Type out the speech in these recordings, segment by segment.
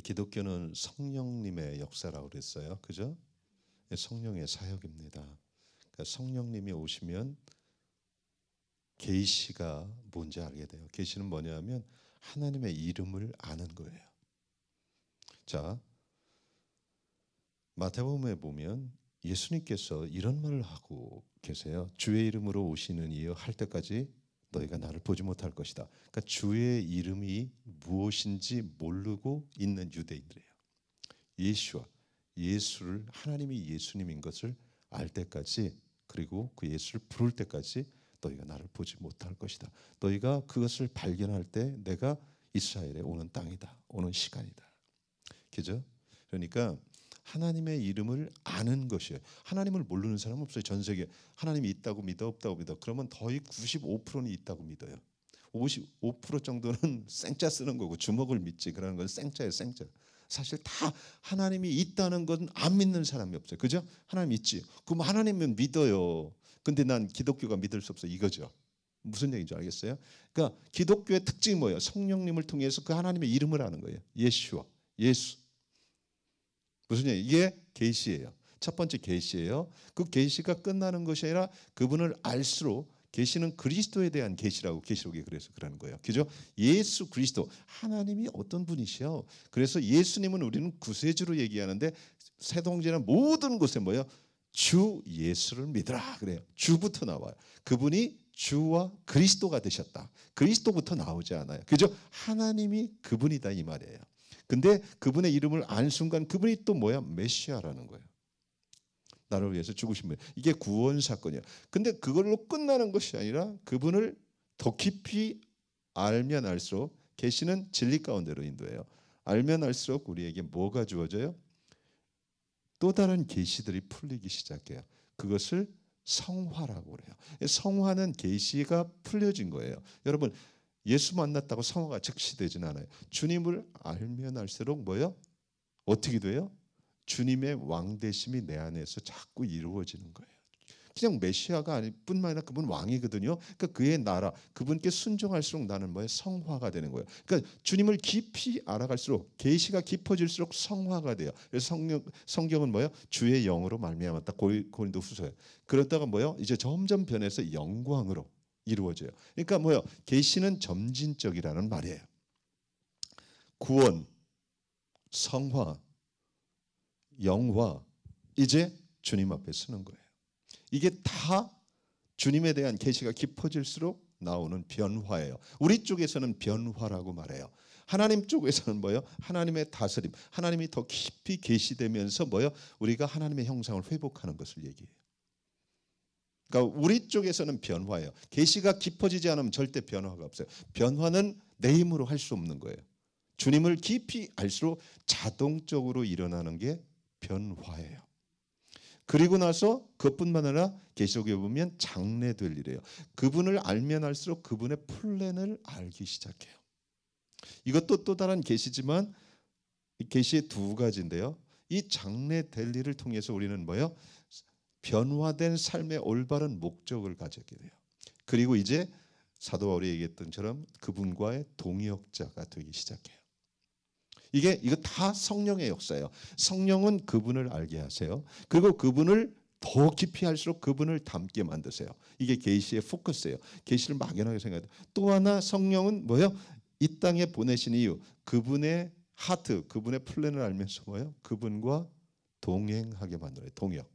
기독교는 성령님의 역사라고 그랬어요. 그죠? 성령의 사역입니다. 그러니까 성령님이 오시면 계시가 뭔지 알게 돼요. 계시는 뭐냐면 하나님의 이름을 아는 거예요. 자, 마태복음에 보면 예수님께서 이런 말을 하고 계세요. 주의 이름으로 오시는 이여 할 때까지 너희가 나를 보지 못할 것이다. 그러니까 주의 이름이 무엇인지 모르고 있는 유대인들이에요. 예수와 예수를 하나님이 예수님인 것을 알 때까지, 그리고 그 예수를 부를 때까지 너희가 나를 보지 못할 것이다. 너희가 그것을 발견할 때 내가 이스라엘에 오는 땅이다. 오는 시간이다. 그죠? 그러니까 하나님의 이름을 아는 것이에요. 하나님을 모르는 사람은 없어요. 전 세계에. 하나님이 있다고 믿어, 없다고 믿어. 그러면 거의 95%는 있다고 믿어요. 55% 정도는 생짜 쓰는 거고 주먹을 믿지. 그러는 건 생짜예요. 생짜. 사실 다 하나님이 있다는 건 안 믿는 사람이 없어요. 그죠? 하나님 있지. 그럼 하나님은 믿어요. 근데 난 기독교가 믿을 수 없어. 이거죠. 무슨 얘기인지 알겠어요? 그러니까 기독교의 특징이 뭐예요? 성령님을 통해서 그 하나님의 이름을 아는 거예요. 예수와 예수. 무슨 얘기? 이게 계시예요. 첫 번째 계시예요. 그 계시가 끝나는 것이 아니라 그분을 알수록, 계시는 그리스도에 대한 계시라고 계시록에 그래서 그러는 거예요. 그죠? 예수 그리스도, 하나님이 어떤 분이시요? 그래서 예수님은 우리는 구세주로 얘기하는데 새동지나 모든 곳에 뭐예요? 주 예수를 믿으라 그래요. 주부터 나와요. 그분이 주와 그리스도가 되셨다. 그리스도부터 나오지 않아요. 그죠? 하나님이 그분이다 이 말이에요. 근데 그분의 이름을 아는 순간 그분이 또 뭐야? 메시아라는 거예요. 나를 위해서 죽으신 분. 이게 구원 사건이에요. 근데 그걸로 끝나는 것이 아니라 그분을 더 깊이 알면 알수록, 계시는 진리 가운데로 인도해요. 알면 알수록 우리에게 뭐가 주어져요? 또 다른 계시들이 풀리기 시작해요. 그것을 성화라고 그래요. 성화는 계시가 풀려진 거예요. 여러분, 예수 만났다고 성화가 즉시 되진 않아요. 주님을 알면 알수록 뭐요? 어떻게 돼요? 주님의 왕되심이 내 안에서 자꾸 이루어지는 거예요. 그냥 메시아가 아닐 뿐만 아니라 그분 왕이거든요. 그러니까 그의 나라, 그분께 순종할수록 나는 뭐예요? 성화가 되는 거예요. 그러니까 주님을 깊이 알아갈수록, 계시가 깊어질수록 성화가 돼요. 그래서 성경은 뭐예요? 주의 영으로 말미암았다. 고린도후서에. 그러다가 뭐예요? 이제 점점 변해서 영광으로 이루어져요. 그러니까 뭐예요? 계시는 점진적이라는 말이에요. 구원, 성화, 영화, 이제 주님 앞에 서는 거예요. 이게 다 주님에 대한 계시가 깊어질수록 나오는 변화예요. 우리 쪽에서는 변화라고 말해요. 하나님 쪽에서는 뭐예요? 하나님의 다스림, 하나님이 더 깊이 계시되면서 뭐예요? 우리가 하나님의 형상을 회복하는 것을 얘기해요. 그러니까 우리 쪽에서는 변화예요. 계시가 깊어지지 않으면 절대 변화가 없어요. 변화는 내 힘으로 할 수 없는 거예요. 주님을 깊이 알수록 자동적으로 일어나는 게 변화예요. 그리고 나서 그것뿐만 아니라 계시록에 보면 장래될 일이에요. 그분을 알면 알수록 그분의 플랜을 알기 시작해요. 이것도 또 다른 계시지만 계시의 두 가지인데요. 이 장래될 일을 통해서 우리는 뭐예요? 변화된 삶의 올바른 목적을 가지게 돼요. 그리고 이제 사도 바울이 얘기했던 것처럼 그분과의 동역자가 되기 시작해요. 이거 다 성령의 역사예요. 성령은 그분을 알게 하세요. 그리고 그분을 더 깊이 할수록 그분을 닮게 만드세요. 이게 계시의 포커스예요. 계시를 막연하게 생각해요. 또 하나 성령은 뭐예요? 이 땅에 보내신 이유, 그분의 하트, 그분의 플랜을 알면서 뭐예요? 그분과 동행하게 만들어요. 동역.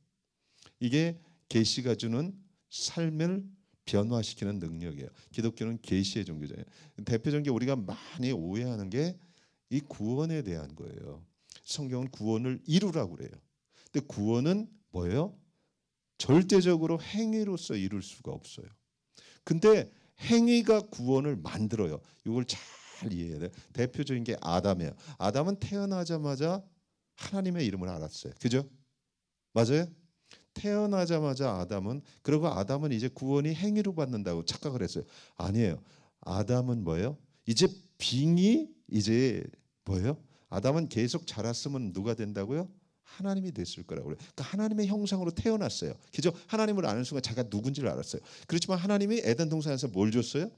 이게 계시가 주는 삶을 변화시키는 능력이에요. 기독교는 계시의 종교잖아요. 대표적인 게 우리가 많이 오해하는 게 이 구원에 대한 거예요. 성경은 구원을 이루라고 그래요. 근데 구원은 뭐예요? 절대적으로 행위로서 이룰 수가 없어요. 근데 행위가 구원을 만들어요. 이걸 잘 이해해야 돼요. 대표적인 게 아담이에요. 아담은 태어나자마자 하나님의 이름을 알았어요. 그죠? 맞아요? 태어나자마자 그리고 아담은 이제 구원이 행위로 받는다고 착각을 했어요. 아니에요. 아담은 뭐예요? 이제 빙이 이제 뭐예요? 아담은 계속 자랐으면 누가 된다고요? 하나님이 됐을 거라고 그래요. 그러니까 하나님의 형상으로 태어났어요. 그죠? 하나님을 아는 순간 자기가 누군지를 알았어요. 그렇지만 하나님이 에덴 동산에서 뭘 줬어요?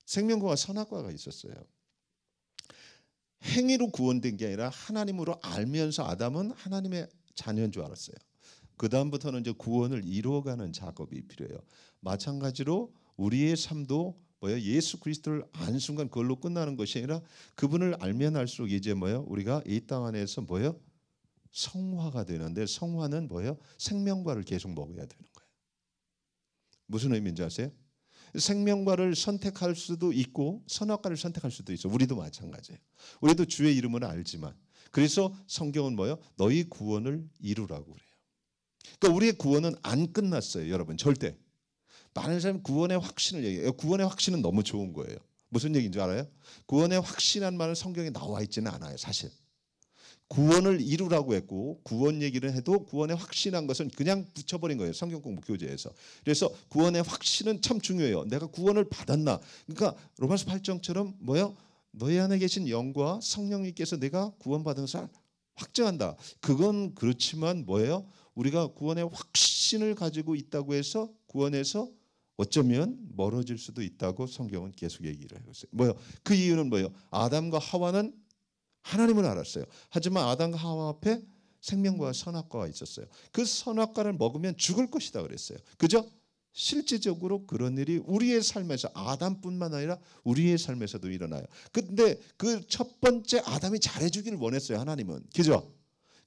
생명과와 선악과가 있었어요. 행위로 구원된 게 아니라 하나님으로 알면서 아담은 하나님의 자녀인 줄 알았어요. 그 다음부터는 이제 구원을 이루어가는 작업이 필요해요. 마찬가지로 우리의 삶도 뭐요? 예수 그리스도를 아는 순간 그걸로 끝나는 것이 아니라 그분을 알면 알수록 이제 뭐요? 우리가 이 땅 안에서 뭐요? 성화가 되는데 성화는 뭐요? 생명과를 계속 먹어야 되는 거예요. 무슨 의미인지 아세요? 생명과를 선택할 수도 있고 선악과를 선택할 수도 있어. 우리도 마찬가지예요. 우리도 주의 이름은 알지만 그래서 성경은 뭐요? 너희 구원을 이루라고 그래요. 그러니까 우리의 구원은 안 끝났어요, 여러분. 절대. 많은 사람이 구원의 확신을 얘기해요. 구원의 확신은 너무 좋은 거예요. 무슨 얘기인 줄 알아요? 구원의 확신한 말은 성경에 나와 있지는 않아요, 사실. 구원을 이루라고 했고 구원 얘기를 해도 구원의 확신한 것은 그냥 붙여버린 거예요. 성경 공부 교재에서. 그래서 구원의 확신은 참 중요해요. 내가 구원을 받았나. 그러니까 로마서 8장처럼 뭐요? 너희 안에 계신 영과 성령님께서 내가 구원받은 것을 확증한다. 그건 그렇지만 뭐예요? 우리가 구원의 확신을 가지고 있다고 해서 구원에서 어쩌면 멀어질 수도 있다고 성경은 계속 얘기를 하고 있어요. 뭐요? 그 이유는 뭐예요? 아담과 하와는 하나님을 알았어요. 하지만 아담과 하와 앞에 생명과 선악과가 있었어요. 그 선악과를 먹으면 죽을 것이다 그랬어요. 그죠? 실제적으로 그런 일이 우리의 삶에서 아담뿐만 아니라 우리의 삶에서도 일어나요. 근데 그 첫 번째 아담이 잘해주기를 원했어요. 하나님은. 그죠?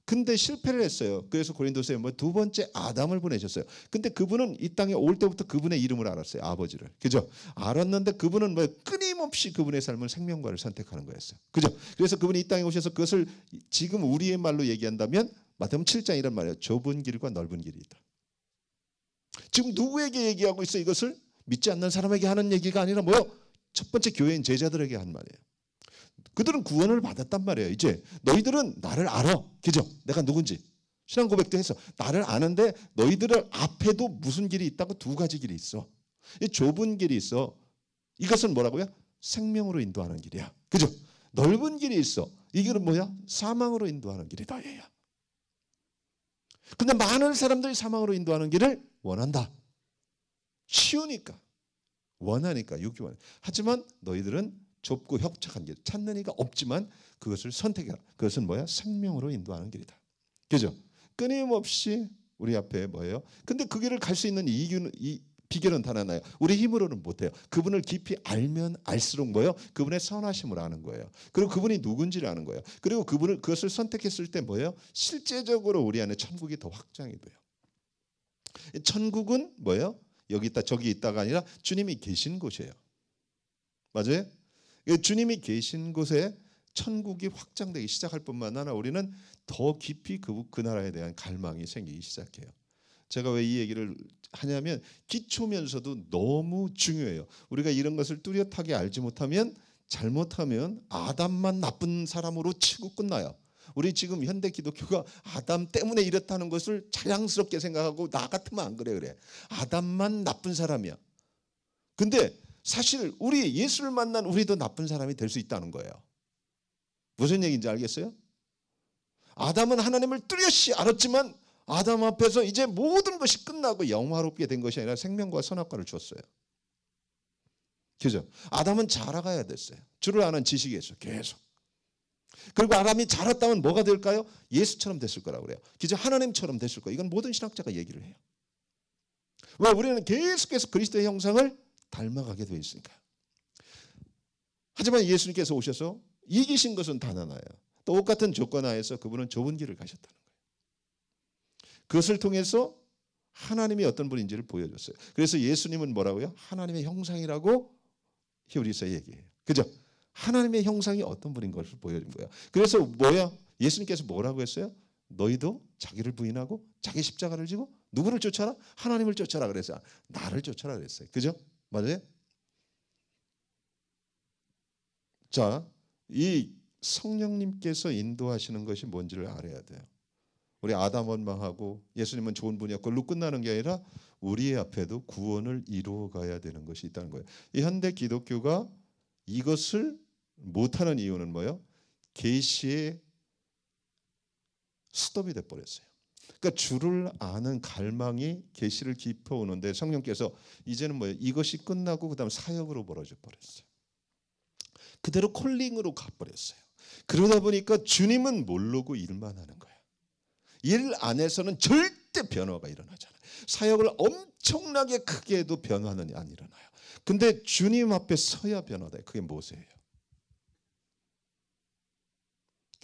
근데 실패를 했어요. 그래서 고린도서에 뭐 두 번째 아담을 보내셨어요. 근데 그분은 이 땅에 올 때부터 그분의 이름을 알았어요. 아버지를. 그죠? 알았는데 그분은 뭐 끊임없이 그분의 삶을 생명과를 선택하는 거였어요. 그죠? 그래서 그분이 이 땅에 오셔서 그것을 지금 우리의 말로 얘기한다면 마태복음 7장 이런 말이에요. 좁은 길과 넓은 길이 있다. 지금 누구에게 얘기하고 있어? 이것을 믿지 않는 사람에게 하는 얘기가 아니라 뭐요? 첫 번째 교회인 제자들에게 한 말이에요. 그들은 구원을 받았단 말이에요. 이제 너희들은 나를 알아. 그죠? 내가 누군지. 신앙 고백도 해서 나를 아는데 너희들 앞에도 무슨 길이 있다고 두 가지 길이 있어. 이 좁은 길이 있어. 이것은 뭐라고요? 생명으로 인도하는 길이야. 그죠? 넓은 길이 있어. 이 길은 뭐야? 사망으로 인도하는 길이다. 얘야. 근데 많은 사람들이 사망으로 인도하는 길을 원한다. 쉬우니까. 원하니까. 육기 원해. 하지만 너희들은 좁고 협착한 길 찾는 이가 없지만 그것을 선택해라. 그것은 뭐야? 생명으로 인도하는 길이다. 그죠? 끊임없이 우리 앞에 뭐예요? 근데 그 길을 갈 수 있는 이 비결은 단 하나예요. 우리 힘으로는 못해요. 그분을 깊이 알면 알수록 뭐예요? 그분의 선하심을 아는 거예요. 그리고 그분이 누군지를 아는 거예요. 그리고 그것을 선택했을 때 뭐예요? 실제적으로 우리 안에 천국이 더 확장이 돼요. 천국은 뭐예요? 여기 있다 저기 있다가 아니라 주님이 계신 곳이에요. 맞아요? 주님이 계신 곳에 천국이 확장되기 시작할 뿐만 아니라 우리는 더 깊이 그 나라에 대한 갈망이 생기기 시작해요. 제가 왜 이 얘기를 하냐면 기초면서도 너무 중요해요. 우리가 이런 것을 뚜렷하게 알지 못하면 잘못하면 아담만 나쁜 사람으로 치고 끝나요. 우리 지금 현대 기독교가 아담 때문에 이렇다는 것을 자랑스럽게 생각하고 나 같으면 안 그래. 아담만 나쁜 사람이야. 근데 사실 우리 예수를 만난 우리도 나쁜 사람이 될 수 있다는 거예요. 무슨 얘기인지 알겠어요? 아담은 하나님을 뚜렷이 알았지만 아담 앞에서 이제 모든 것이 끝나고 영화롭게 된 것이 아니라 생명과 선악과를 줬어요. 그죠? 아담은 자라가야 됐어요. 주를 아는 지식에서 계속. 그리고 아담이 자랐다면 뭐가 될까요? 예수처럼 됐을 거라고 그래요. 그죠? 하나님처럼 됐을 거예요. 이건 모든 신학자가 얘기를 해요. 왜? 우리는 계속해서 그리스도의 형상을 닮아가게 되어 있으니까. 하지만 예수님께서 오셔서 이기신 것은 단 하나예요. 똑같은 조건 하에서 그분은 좁은 길을 가셨다는 거예요. 그것을 통해서 하나님이 어떤 분인지를 보여줬어요. 그래서 예수님은 뭐라고요? 하나님의 형상이라고 히브리서에 얘기해요. 그죠? 하나님의 형상이 어떤 분인 것을 보여준 거예요. 그래서 뭐야? 예수님께서 뭐라고 했어요? 너희도 자기를 부인하고 자기 십자가를 지고 누구를 쫓아라? 하나님을 쫓아라 그랬어요. 나를 쫓아라 그랬어요. 그죠? 맞아요? 자, 이 성령님께서 인도하시는 것이 뭔지를 알아야 돼요. 우리 아담 원망하고 예수님은 좋은 분이야 그걸로 끝나는 게 아니라 우리의 앞에도 구원을 이루어 가야 되는 것이 있다는 거예요. 이 현대 기독교가 이것을 못하는 이유는 뭐예요? 계시의 스톱이 돼버렸어요. 그러니까 주를 아는 갈망이 계시를 깊어오는데 성령께서 이제는 뭐예요? 이것이 끝나고 그다음 사역으로 벌어져 버렸어요. 그대로 콜링으로 가버렸어요. 그러다 보니까 주님은 모르고 일만 하는 거예요. 일 안에서는 절대 변화가 일어나잖아요. 사역을 엄청나게 크게 해도 변화는 안 일어나요. 근데 주님 앞에 서야 변화돼요. 그게 무엇이에요?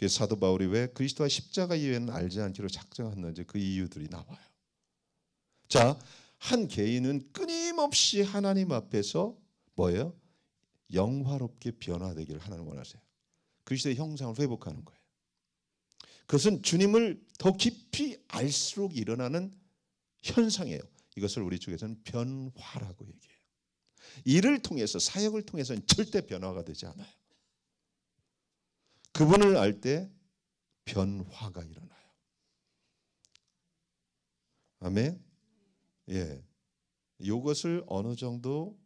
사도 바울이 왜 그리스도와 십자가 이외에는 알지 않기로 작정했는지 그 이유들이 나와요. 자, 한 개인은 끊임없이 하나님 앞에서 뭐예요? 영화롭게 변화되기를 하나님 원하세요. 그리스도의 형상을 회복하는 거예요. 그것은 주님을 더 깊이 알수록 일어나는 현상이에요. 이것을 우리 쪽에서는 변화라고 얘기해요. 이를 통해서, 사역을 통해서는 절대 변화가 되지 않아요. 그분을 알 때 변화가 일어나요. 아멘. 예. 이것을 어느 정도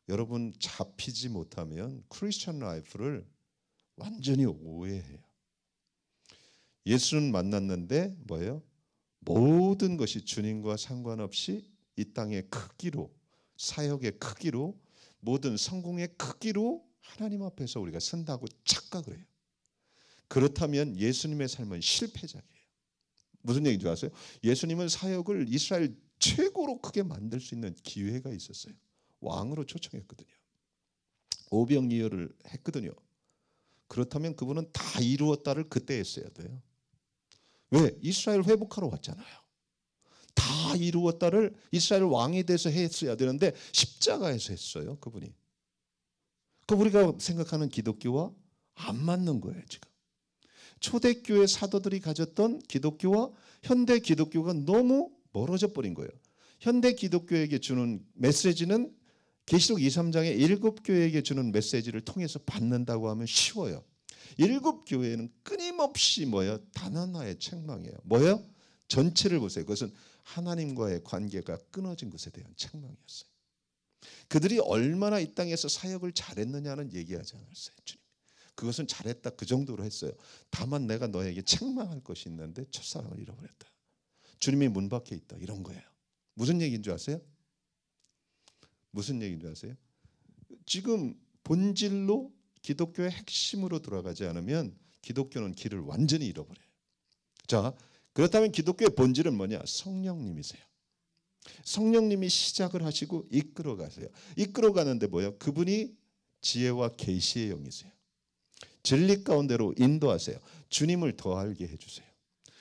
여러분 잡히지 못하면 크리스천 라이프를 완전히 오해해요. 예수는 만났는데 뭐예요? 모든 것이 주님과 상관없이 이 땅의 크기로, 사역의 크기로, 모든 성공의 크기로 하나님 앞에서 우리가 선다고 착각을 해요. 그렇다면 예수님의 삶은 실패작이에요. 무슨 얘기인지 아세요? 예수님은 사역을 이스라엘 최고로 크게 만들 수 있는 기회가 있었어요. 왕으로 초청했거든요. 오병이어를 했거든요. 그렇다면 그분은 다 이루었다를 그때 했어야 돼요. 왜? 이스라엘 회복하러 왔잖아요. 다 이루었다를 이스라엘 왕이 돼서 했어야 되는데 십자가에서 했어요. 그분이. 그 우리가 생각하는 기독교와 안 맞는 거예요. 지금. 초대교회 사도들이 가졌던 기독교와 현대 기독교가 너무 멀어져 버린 거예요. 현대 기독교에게 주는 메시지는 계시록 2, 3장의 7교회에게 주는 메시지를 통해서 받는다고 하면 쉬워요. 7교회는 끊임없이 뭐예요? 단 하나의 책망이에요. 뭐예요? 전체를 보세요. 그것은 하나님과의 관계가 끊어진 것에 대한 책망이었어요. 그들이 얼마나 이 땅에서 사역을 잘했느냐는 얘기하지 않았어요. 주님. 그것은 잘했다 그 정도로 했어요. 다만 내가 너에게 책망할 것이 있는데 첫사랑을 잃어버렸다. 주님이 문 밖에 있다. 이런 거예요. 무슨 얘기인 줄 아세요? 무슨 얘기인 줄 아세요? 지금 본질로 기독교의 핵심으로 돌아가지 않으면 기독교는 길을 완전히 잃어버려요. 자, 그렇다면 기독교의 본질은 뭐냐? 성령님이세요. 성령님이 시작을 하시고 이끌어 가세요. 이끌어 가는데 뭐예요? 그분이 지혜와 계시의 영이세요. 진리 가운데로 인도하세요. 주님을 더 알게 해주세요.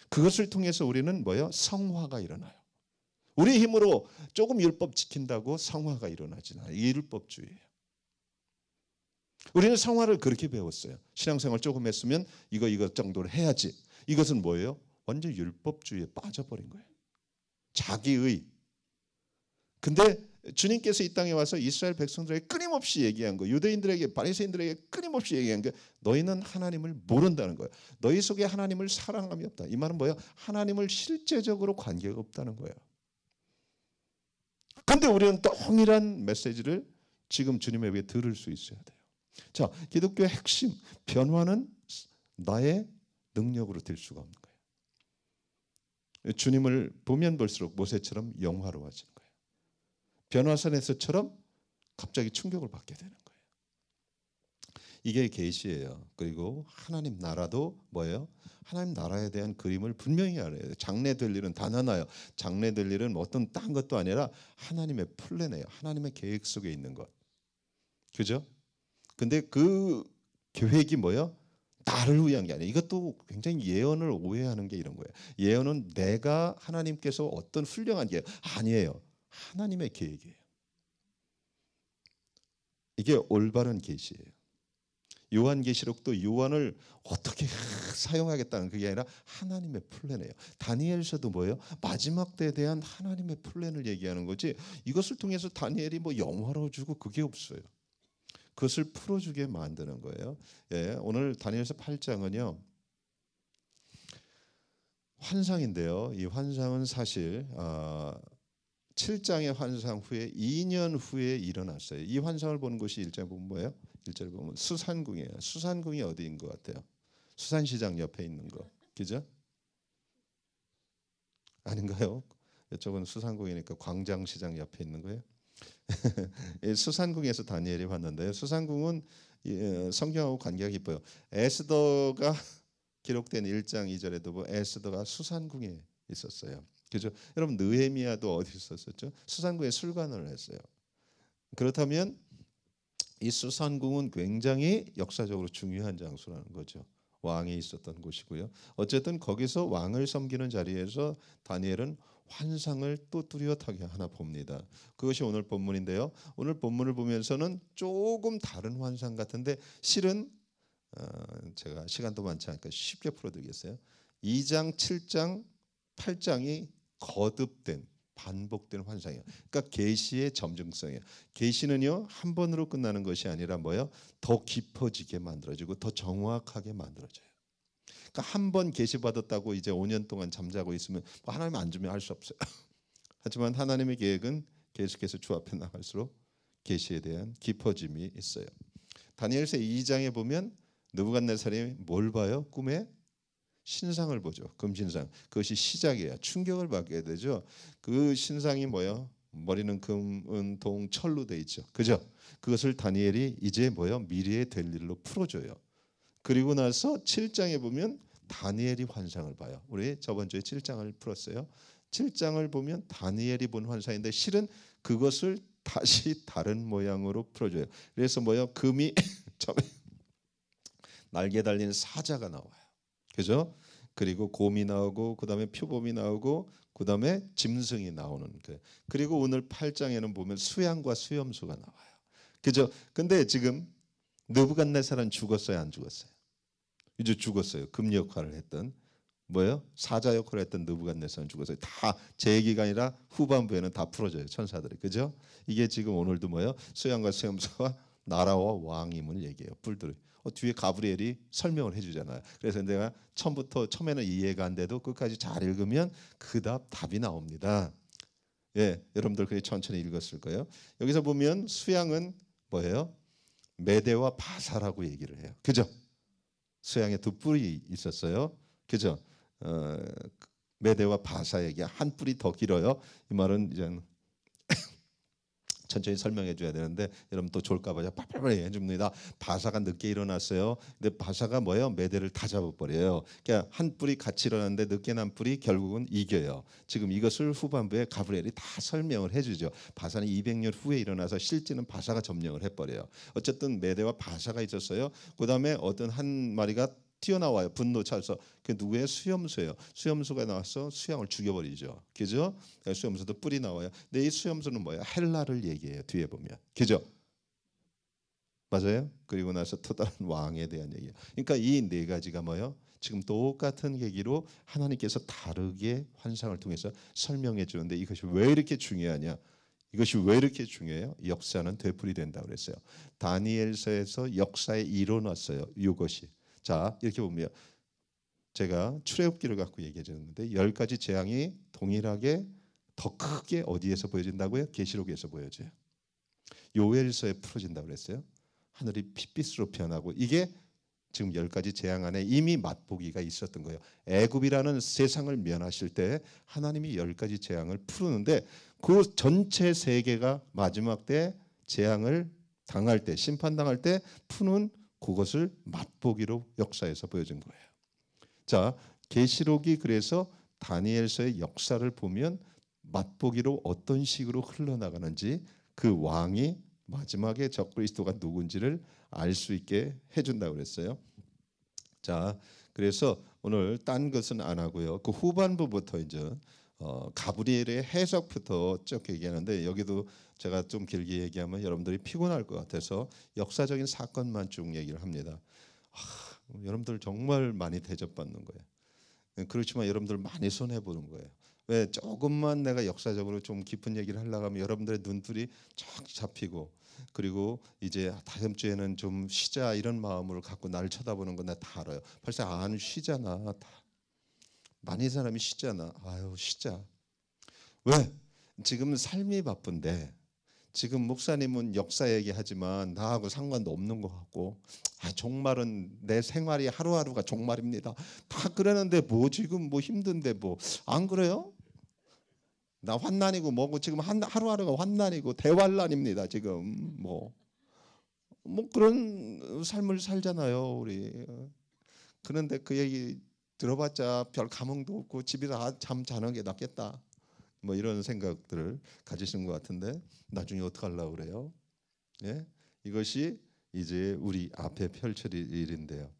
그것을 통해서 우리는 뭐예요? 성화가 일어나요. 우리 힘으로 조금 율법 지킨다고 성화가 일어나지 않아요. 율법주의예요. 우리는 성화를 그렇게 배웠어요. 신앙생활 조금 했으면 이것 정도를 해야지. 이것은 뭐예요? 완전 율법주의에 빠져버린 거예요. 자기의. 근데 주님께서 이 땅에 와서 이스라엘 백성들에게 끊임없이 얘기한 거, 유대인들에게, 바리새인들에게 끊임없이 얘기한 게 너희는 하나님을 모른다는 거예요. 너희 속에 하나님을 사랑함이 없다. 이 말은 뭐예요? 하나님을 실제적으로 관계가 없다는 거예요. 그런데 우리는 동일한 메시지를 지금 주님에게 들을 수 있어야 돼요. 자, 기독교의 핵심, 변화는 나의 능력으로 될 수가 없는 거예요. 주님을 보면 볼수록 모세처럼 영화로워지는 거예요. 변화산에서처럼 갑자기 충격을 받게 되는 거예요. 이게 계시예요. 그리고 하나님 나라도 뭐예요? 하나님 나라에 대한 그림을 분명히 알아야 돼요. 장래될 일은 단 하나예요. 장래될 일은 어떤 딴 것도 아니라 하나님의 플랜이에요. 하나님의 계획 속에 있는 것. 그죠? 근데 그 계획이 뭐예요? 나를 위한 게 아니에요. 이것도 굉장히 예언을 오해하는 게 이런 거예요. 예언은 내가 하나님께서 어떤 훌륭한 게 아니에요. 하나님의 계획이에요. 이게 올바른 계시예요. 요한계시록도 요한을 어떻게 사용하겠다는 그게 아니라 하나님의 플랜이에요. 다니엘서도 뭐예요? 마지막 때에 대한 하나님의 플랜을 얘기하는 거지. 이것을 통해서 다니엘이 뭐 영화로워지고 그게 없어요. 그것을 풀어주게 만드는 거예요. 예, 오늘 다니엘서 8장은요. 환상인데요. 이 환상은 사실 7장의 환상 후에 2년 후에 일어났어요. 이 환상을 보는 것이 1장에 보면 뭐예요? 1절에 보면 수산궁이에요. 수산궁이 어디인 것 같아요? 수산시장 옆에 있는 거. 그죠? 아닌가요? 이쪽은 수산궁이니까 광장시장 옆에 있는 거예요. 수산궁에서 다니엘이 봤는데요. 수산궁은 성경하고 관계가 깊어요. 에스더가 기록된 1장 2절에도 뭐 에스더가 수산궁에 있었어요. 그죠? 여러분 느헤미야도 어디 있었었죠? 수산궁에 술관을 했어요. 그렇다면 이 수산궁은 굉장히 역사적으로 중요한 장소라는 거죠. 왕이 있었던 곳이고요. 어쨌든 거기서 왕을 섬기는 자리에서 다니엘은 환상을 또 뚜렷하게 하나 봅니다. 그것이 오늘 본문인데요. 오늘 본문을 보면서는 조금 다른 환상 같은데 실은 제가 시간도 많지 않으니까 쉽게 풀어드리겠어요. 2장, 7장, 8장이 거듭된 반복된 환상이에요. 그러니까 계시의 점증성이에요. 계시는요 한 번으로 끝나는 것이 아니라 뭐요? 더 깊어지게 만들어지고 더 정확하게 만들어져요. 그러니까 한 번 계시 받았다고 이제 5년 동안 잠자고 있으면 뭐 하나님 안 주면 할 수 없어요. 하지만 하나님의 계획은 계속해서 주 앞에 나갈수록 계시에 대한 깊어짐이 있어요. 다니엘서 2장에 보면 느부갓네살이 뭘 봐요? 꿈에 신상을 보죠. 금신상. 그것이 시작이에요. 충격을 받게 되죠. 그 신상이 뭐예요? 머리는 금, 은, 동, 철로 돼 있죠. 그죠? 그것을 다니엘이 이제 뭐예요? 미래에 될 일로 풀어줘요. 그리고 나서 7장에 보면 다니엘이 환상을 봐요. 우리 저번 주에 7장을 풀었어요. 7장을 보면 다니엘이 본 환상인데 실은 그것을 다시 다른 모양으로 풀어줘요. 그래서 뭐예요? 금이 날개 달린 사자가 나와요. 그죠? 그리고 곰이 나오고 그다음에 표범이 나오고 그다음에 짐승이 나오는 그. 그리고 오늘 8장에는 보면 수양과 수염소가 나와요. 그죠? 근데 지금 느부갓네살은 죽었어요, 안 죽었어요? 이제 죽었어요. 금 역할을 했던 뭐예요? 사자 역할을 했던 느부갓네살은 죽었어요. 다 제 얘기가 아니라 후반부에는 다 풀어져요, 천사들이. 그죠? 이게 지금 오늘도 뭐예요? 수양과 수염소와 나라와 왕임을 얘기해요. 뿔들이. 뒤에 가브리엘이 설명을 해주잖아요. 그래서 내가 처음에는 이해가 안 돼도 끝까지 잘 읽으면 그 답이 나옵니다. 예, 여러분들 그게 천천히 읽었을 거예요. 여기서 보면 수양은 뭐예요? 메대와 바사라고 얘기를 해요. 그죠? 수양에 두 뿔이 있었어요. 그죠? 메대와 바사에게 한 뿔이 더 길어요. 이 말은 이제 천천히 설명해 줘야 되는데 여러분 또 졸까봐 빨리빨리 해줍니다. 바사가 늦게 일어났어요. 근데 바사가 뭐예요? 메대를 다 잡아버려요. 그러니까 한 뿔이 같이 일어났는데 늦게 난 뿔이 결국은 이겨요. 지금 이것을 후반부에 가브리엘이 다 설명을 해주죠. 바사는 200년 후에 일어나서 실제는 바사가 점령을 해버려요. 어쨌든 메대와 바사가 있었어요. 그 다음에 어떤 한 마리가 튀어나와요. 분노 차서 그 누구의 수염소예요. 수염소가 나와서 수양을 죽여버리죠. 그죠? 수염소도 뿔이 나와요. 근데 이 수염소는 뭐예요? 헬라를 얘기해요. 뒤에 보면. 그죠? 맞아요? 그리고 나서 또 다른 왕에 대한 얘기예요. 그러니까 이 네 가지가 뭐예요? 지금 똑같은 계기로 하나님께서 다르게 환상을 통해서 설명해 주는데 이것이 왜 이렇게 중요하냐? 이것이 왜 이렇게 중요해요? 역사는 되풀이된다고 그랬어요. 다니엘서에서 역사에 이뤄놨어요. 이것이. 자, 이렇게 보면 제가 출애굽기를 갖고 얘기해 줬는데 10가지 재앙이 동일하게 더 크게 어디에서 보여진다고요? 계시록에서 보여져요. 요엘서에 풀어진다고 그랬어요. 하늘이 핏빛으로 변하고 이게 지금 10가지 재앙 안에 이미 맛보기가 있었던 거예요. 애굽이라는 세상을 멸하실 때 하나님이 10가지 재앙을 풀었는데 그 전체 세계가 마지막 때 재앙을 당할 때 심판당할 때 푸는 그것을 맛보기로 역사에서 보여준 거예요. 자, 계시록이 그래서 다니엘서의 역사를 보면 맛보기로 어떤 식으로 흘러나가는지 그 왕이 마지막에 적그리스도가 누군지를 알 수 있게 해준다고 그랬어요. 자, 그래서 오늘 딴 것은 안 하고요. 그 후반부부터 이제 가브리엘의 해석부터 쭉 얘기하는데 여기도 제가 좀 길게 얘기하면 여러분들이 피곤할 것 같아서 역사적인 사건만 쭉 얘기를 합니다. 여러분들 정말 많이 대접받는 거예요. 그렇지만 여러분들 많이 손해 보는 거예요. 왜 조금만 내가 역사적으로 좀 깊은 얘기를 하려고 하면 여러분들의 눈들이 쫙 잡히고 그리고 이제 다음 주에는 좀 쉬자 이런 마음을 갖고 나를 쳐다보는 건 내가 다 알아요. 벌써 안 쉬잖아. 다. 많은 사람이 쉬잖아. 아유 쉬자. 왜? 지금 삶이 바쁜데 지금 목사님은 역사 얘기하지만 나하고 상관도 없는 것 같고 종말은 내 생활이 하루하루가 종말입니다. 다 그러는데 뭐 지금 뭐 힘든데 뭐 안 그래요? 나 환난이고 뭐고 지금 하루하루가 환난이고 대환란입니다. 지금 뭐 뭐 그런 삶을 살잖아요, 우리. 그런데 그 얘기 들어봤자 별 감흥도 없고 집에서 잠 자는 게 낫겠다. 뭐 이런 생각들을 가지신 것 같은데 나중에 어떻게 하려고 그래요? 예? 이것이 이제 우리 앞에 펼쳐질 일인데요.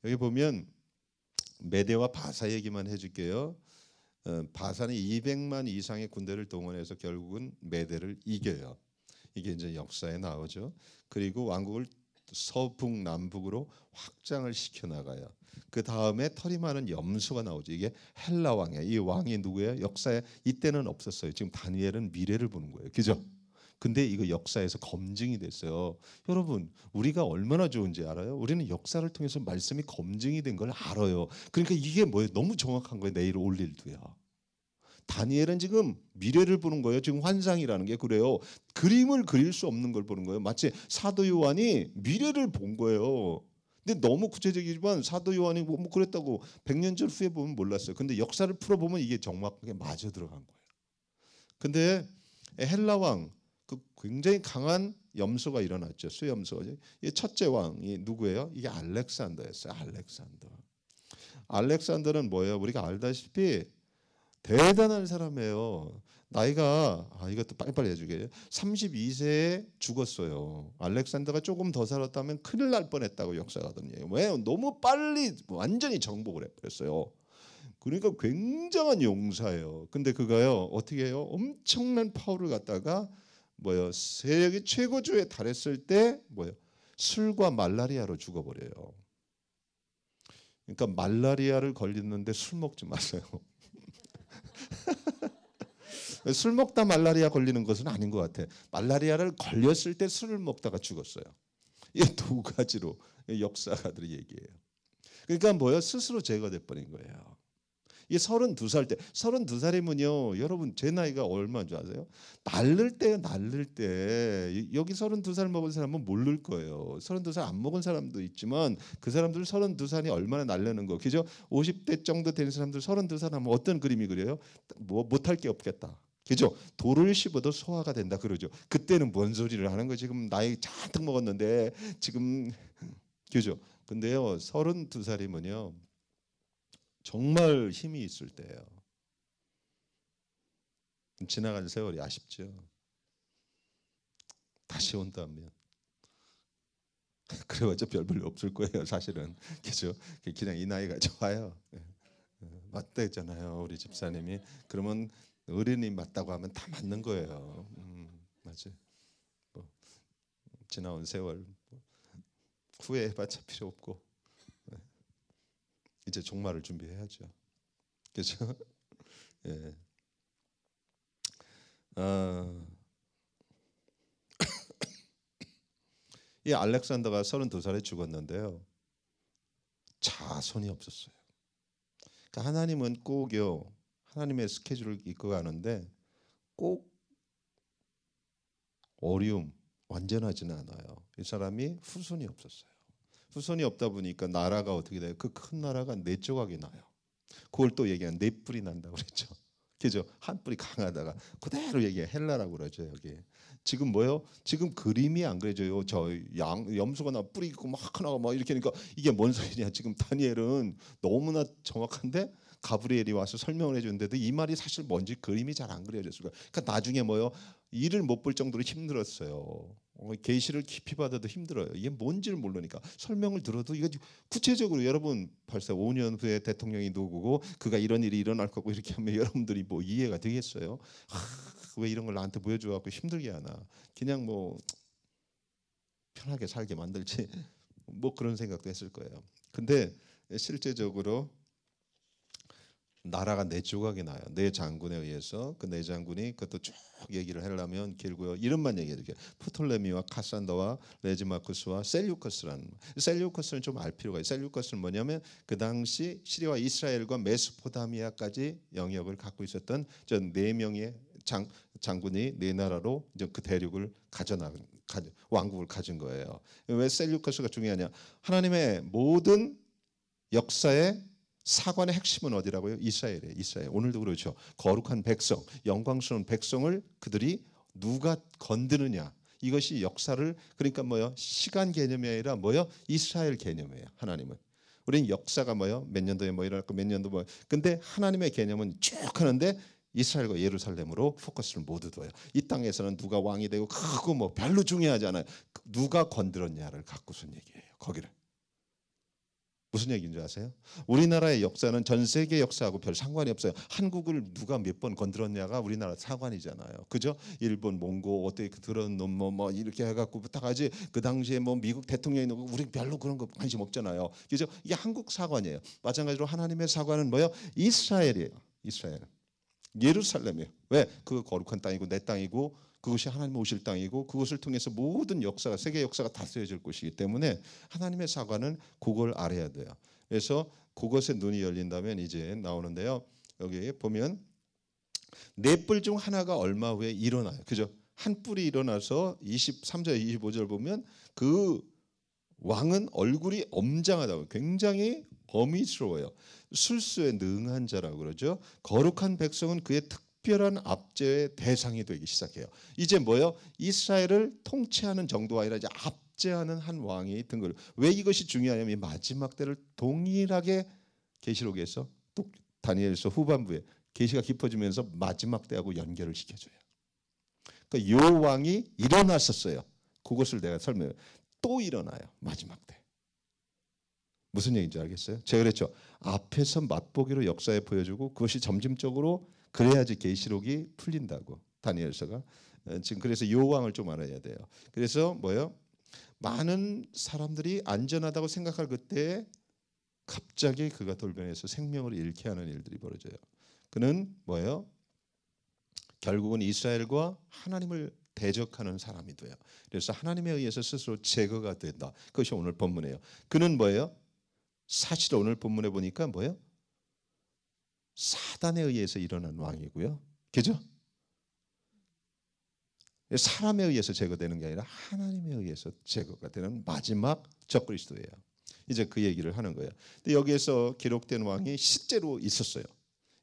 여기 보면 메대와 바사 얘기만 해줄게요. 바사는 200만 이상의 군대를 동원해서 결국은 메대를 이겨요. 이게 이제 역사에 나오죠. 그리고 왕국을 서북남북으로 확장을 시켜 나가요. 그 다음에 털이 많은 염소가 나오죠. 이게 헬라 왕이에요. 이 왕이 누구예요? 역사에 이때는 없었어요. 지금 다니엘은 미래를 보는 거예요. 그죠? 근데 이거 역사에서 검증이 됐어요. 여러분, 우리가 얼마나 좋은지 알아요? 우리는 역사를 통해서 말씀이 검증이 된 걸 알아요. 그러니까 이게 뭐예요? 너무 정확한 거예요. 내일 올 일도요. 다니엘은 지금 미래를 보는 거예요. 지금 환상이라는 게 그래요. 그림을 그릴 수 없는 걸 보는 거예요. 마치 사도 요한이 미래를 본 거예요. 근데 너무 구체적이지만 사도 요한이 뭐 그랬다고 100년 전 후에 보면 몰랐어요. 근데 역사를 풀어보면 이게 정확하게 맞아 들어간 거예요. 근데 헬라 왕, 그 굉장히 강한 염소가 일어났죠. 수염소가. 이 첫째 왕이 누구예요? 이게 알렉산더였어요. 알렉산더는 뭐예요? 우리가 알다시피 대단한 사람이에요. 나이가 이것도 빨리빨리 해주게 32세에 죽었어요. 알렉산더가 조금 더 살았다면 큰일 날 뻔했다고 역사가거든요. 왜? 너무 빨리 완전히 정복을 해버렸어요. 그러니까 굉장한 용사예요. 근데 그가요 어떻게 해요? 엄청난 파워를 갖다가 뭐요 세계 최고조에 달했을 때 뭐요 술과 말라리아로 죽어버려요. 그러니까 말라리아를 걸리는데 술 먹지 마세요. 술 먹다 말라리아 걸리는 것은 아닌 것 같아. 말라리아를 걸렸을 때 술을 먹다가 죽었어요. 이 두 가지로 역사가들이 얘기해요. 그러니까 뭐요? 스스로 제거돼 버린 거예요. 이게 32살 때, 32살이면요, 여러분 제 나이가 얼마인 줄 아세요? 날릴 때 여기 32살 먹은 사람은 모를 거예요. 32살 안 먹은 사람도 있지만 그 사람들 32살이 얼마나 날려는 거, 그죠? 50대 정도 되는 사람들 32살 하면 어떤 그림이 그려요? 뭐 못할 게 없겠다. 그죠? 돌을 씹어도 소화가 된다 그러죠. 그때는 뭔 소리를 하는 거지? 지금 나이 잔뜩 먹었는데 지금 그죠? 근데요, 32살이면요. 정말 힘이 있을 때예요. 지나간 세월이 아쉽죠. 다시 온다면 그래봤자 별 볼일 없을 거예요. 사실은 그죠? 그냥 이 나이가 좋아요. 맞다 했잖아요, 우리 집사님이. 그러면 어른이 맞다고 하면 다 맞는 거예요. 맞아. 뭐 지나온 세월 후회해봤자 필요 없고 이제 종말을 준비해야죠. 그렇죠? 예. 이 알렉산더가 32살에 죽었는데요. 자손이 없었어요. 그러니까 하나님은 꼭요. 하나님의 스케줄을 이끌어가는데 꼭 어려움, 완전하지는 않아요. 이 사람이 후손이 없었어요. 후손이 없다 보니까 나라가 어떻게 돼요? 그 큰 나라가 네 조각이 나요. 그걸 또 얘기하면 네 뿔이 난다고 그랬죠. 그죠? 한 뿔이 강하다가 그대로 얘기해 헬라라고 그러죠. 여기 지금 뭐요? 지금 그림이 안 그려져요. 저 염소가 나 뿔이 있고 막 하나가 막 이렇게 하니까 이게 뭔 소리냐? 지금 다니엘은 너무나 정확한데 가브리엘이 와서 설명을 해주는데도 이 말이 사실 뭔지 그림이 잘 안 그려졌어요. 그러니까 나중에 뭐요? 일을 못 볼 정도로 힘들었어요. 계시를 깊이 받아도 힘들어요. 이게 뭔지를 모르니까 설명을 들어도 이거 구체적으로 여러분 벌써 5년 후에 대통령이 누구고 그가 이런 일이 일어날 거고 이렇게 하면 여러분들이 뭐 이해가 되겠어요? 왜 이런 걸 나한테 보여줘갖고 힘들게 하나? 그냥 뭐 편하게 살게 만들지 뭐 그런 생각도 했을 거예요. 근데 실제적으로 나라가 네 조각이 나요. 네 장군에 의해서 그 네 장군이 그것도 쭉 얘기를 하려면 길고요. 이름만 얘기해드릴게요. 프톨레미와 카산더와 레지마쿠스와 셀류커스라는. 셀류커스는 좀 알 필요가 있어요. 셀류커스는 뭐냐면 그 당시 시리아와 이스라엘과 메소포타미아까지 영역을 갖고 있었던 저 네 명의 장군이 네 나라로 이제 그 대륙을 왕국을 가진 거예요. 왜 셀류커스가 중요하냐? 하나님의 모든 역사의 사관의 핵심은 어디라고요? 이스라엘이에요. 이스라엘. 오늘도 그렇죠. 거룩한 백성, 영광스러운 백성을 그들이 누가 건드느냐, 이것이 역사를 그러니까 뭐요? 시간 개념이 아니라 뭐요? 이스라엘 개념이에요. 하나님은. 우리는 역사가 뭐요? 몇 년도에 뭐 일어났고 몇 년도 뭐. 근데 하나님의 개념은 쭉 하는데 이스라엘과 예루살렘으로 포커스를 모두 둬요. 이 땅에서는 누가 왕이 되고 크고 뭐 별로 중요하지 않아요. 누가 건드렸냐를 갖고선 얘기해요. 거기를. 무슨 얘기인 줄 아세요? 우리나라의 역사는 전 세계 역사하고 별 상관이 없어요. 한국을 누가 몇 번 건드렸냐가 우리나라 사관이잖아요. 그죠? 일본, 몽고 어떻게 들은 놈 뭐 이렇게 해갖고 부탁하지. 그 당시에 뭐 미국 대통령이 누구 우리 별로 그런 거 관심 없잖아요. 그죠? 이게 한국 사관이에요. 마찬가지로 하나님의 사관은 뭐예요? 이스라엘이에요. 이스라엘. 예루살렘이에요. 왜? 그 거룩한 땅이고 내 땅이고 그것이 하나님 오실 땅이고 그것을 통해서 모든 역사가 세계 역사가 다스려질 곳이기 때문에 하나님의 사관은 그걸 알아야 돼요. 그래서 그것에 눈이 열린다면 이제 나오는데요. 여기 보면 네 뿔 중 하나가 얼마 후에 일어나요. 그죠? 한 뿔이 일어나서 23절 25절 보면 그 왕은 얼굴이 엄장하다고 굉장히 어미스러워요. 술수에 능한 자라고 그러죠. 거룩한 백성은 그의 특별한 압제의 대상이 되기 시작해요. 이제 뭐요? 이스라엘을 통치하는 정도가 아니라 이제 압제하는 한 왕이 든 거예요. 왜 이것이 중요하냐면 마지막 때를 동일하게 계시록에서 또 다니엘서 후반부에 계시가 깊어지면서 마지막 때하고 연결을 시켜줘요. 그러니까 요 왕이 일어났었어요. 그것을 내가 설명해요. 또 일어나요. 마지막 때. 무슨 얘기인지 알겠어요? 제가 그랬죠. 앞에서 맛보기로 역사에 보여주고 그것이 점진적으로 그래야지 계시록이 풀린다고. 다니엘서가. 지금 그래서 요 왕을 좀 알아야 돼요. 그래서 뭐예요? 많은 사람들이 안전하다고 생각할 그때에 갑자기 그가 돌변해서 생명을 잃게 하는 일들이 벌어져요. 그는 뭐예요? 결국은 이스라엘과 하나님을 대적하는 사람이 돼요. 그래서 하나님에 의해서 스스로 제거가 된다. 그것이 오늘 본문이에요. 그는 뭐예요? 사실 오늘 본문에 보니까 뭐예요? 사단에 의해서 일어난 왕이고요. 그죠? 사람에 의해서 제거되는 게 아니라 하나님에 의해서 제거가 되는 마지막 적그리스도예요. 이제 그 얘기를 하는 거예요. 근데 여기에서 기록된 왕이 실제로 있었어요.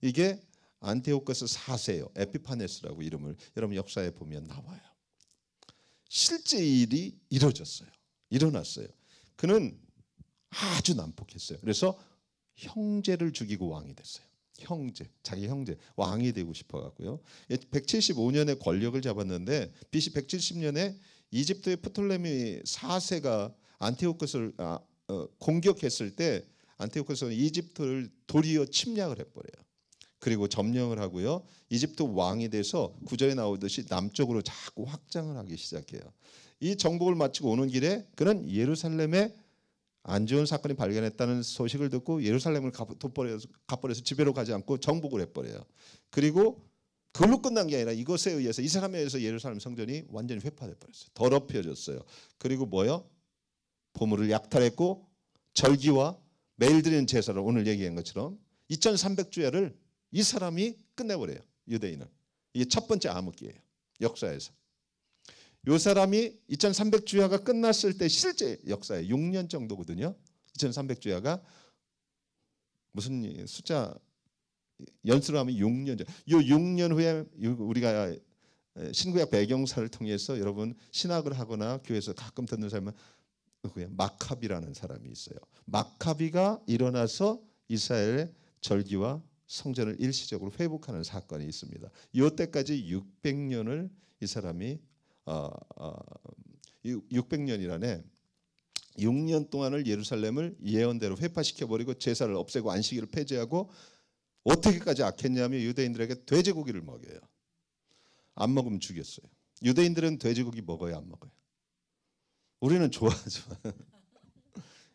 이게 안티오코스 4세예요. 에피파네스라고 이름을 여러분 역사에 보면 나와요. 실제 일이 이루어졌어요. 일어났어요. 그는 아주 난폭했어요. 그래서 형제를 죽이고 왕이 됐어요. 형제, 자기 형제 왕이 되고 싶어 갖고요. 175년에 권력을 잡았는데 BC 170년에 이집트의 프톨레미 4세가 안티오코스를 공격했을 때 안티오코스는 이집트를 도리어 침략을 해버려요. 그리고 점령을 하고요. 이집트 왕이 돼서 구절에 나오듯이 남쪽으로 자꾸 확장을 하기 시작해요. 이 정복을 마치고 오는 길에 그는 예루살렘에 안 좋은 사건이 발견했다는 소식을 듣고 예루살렘을 갓버려서 집에로 가지 않고 정복을 해버려요. 그리고 그걸로 끝난 게 아니라 이것에 의해서 이 사람에 의해서 예루살렘 성전이 완전히 회파돼 버렸어요. 더럽혀졌어요. 그리고 뭐요? 보물을 약탈했고 절기와 매일 드리는 제사를 오늘 얘기한 것처럼 2300주야를 이 사람이 끝내버려요. 유대인은. 이게 첫 번째 암흑기예요. 역사에서. 이 사람이 2300주야가 끝났을 때 실제 역사에 6년 정도거든요. 2300주야가 무슨 숫자 연수로 하면 6년 전. 이 6년 후에 우리가 신구약 배경사를 통해서 여러분 신학을 하거나 교회에서 가끔 듣는 사람은 마카비라는 사람이 있어요. 마카비가 일어나서 이스라엘의 절기와 성전을 일시적으로 회복하는 사건이 있습니다. 이때까지 600년을 이 사람이 600년이라네 6년 동안을 예루살렘을 예언대로 회파시켜버리고 제사를 없애고 안식일을 폐지하고 어떻게까지 악했냐면 유대인들에게 돼지고기를 먹여요. 안 먹으면 죽였어요. 유대인들은 돼지고기 먹어요, 안 먹어요? 우리는 좋아하죠.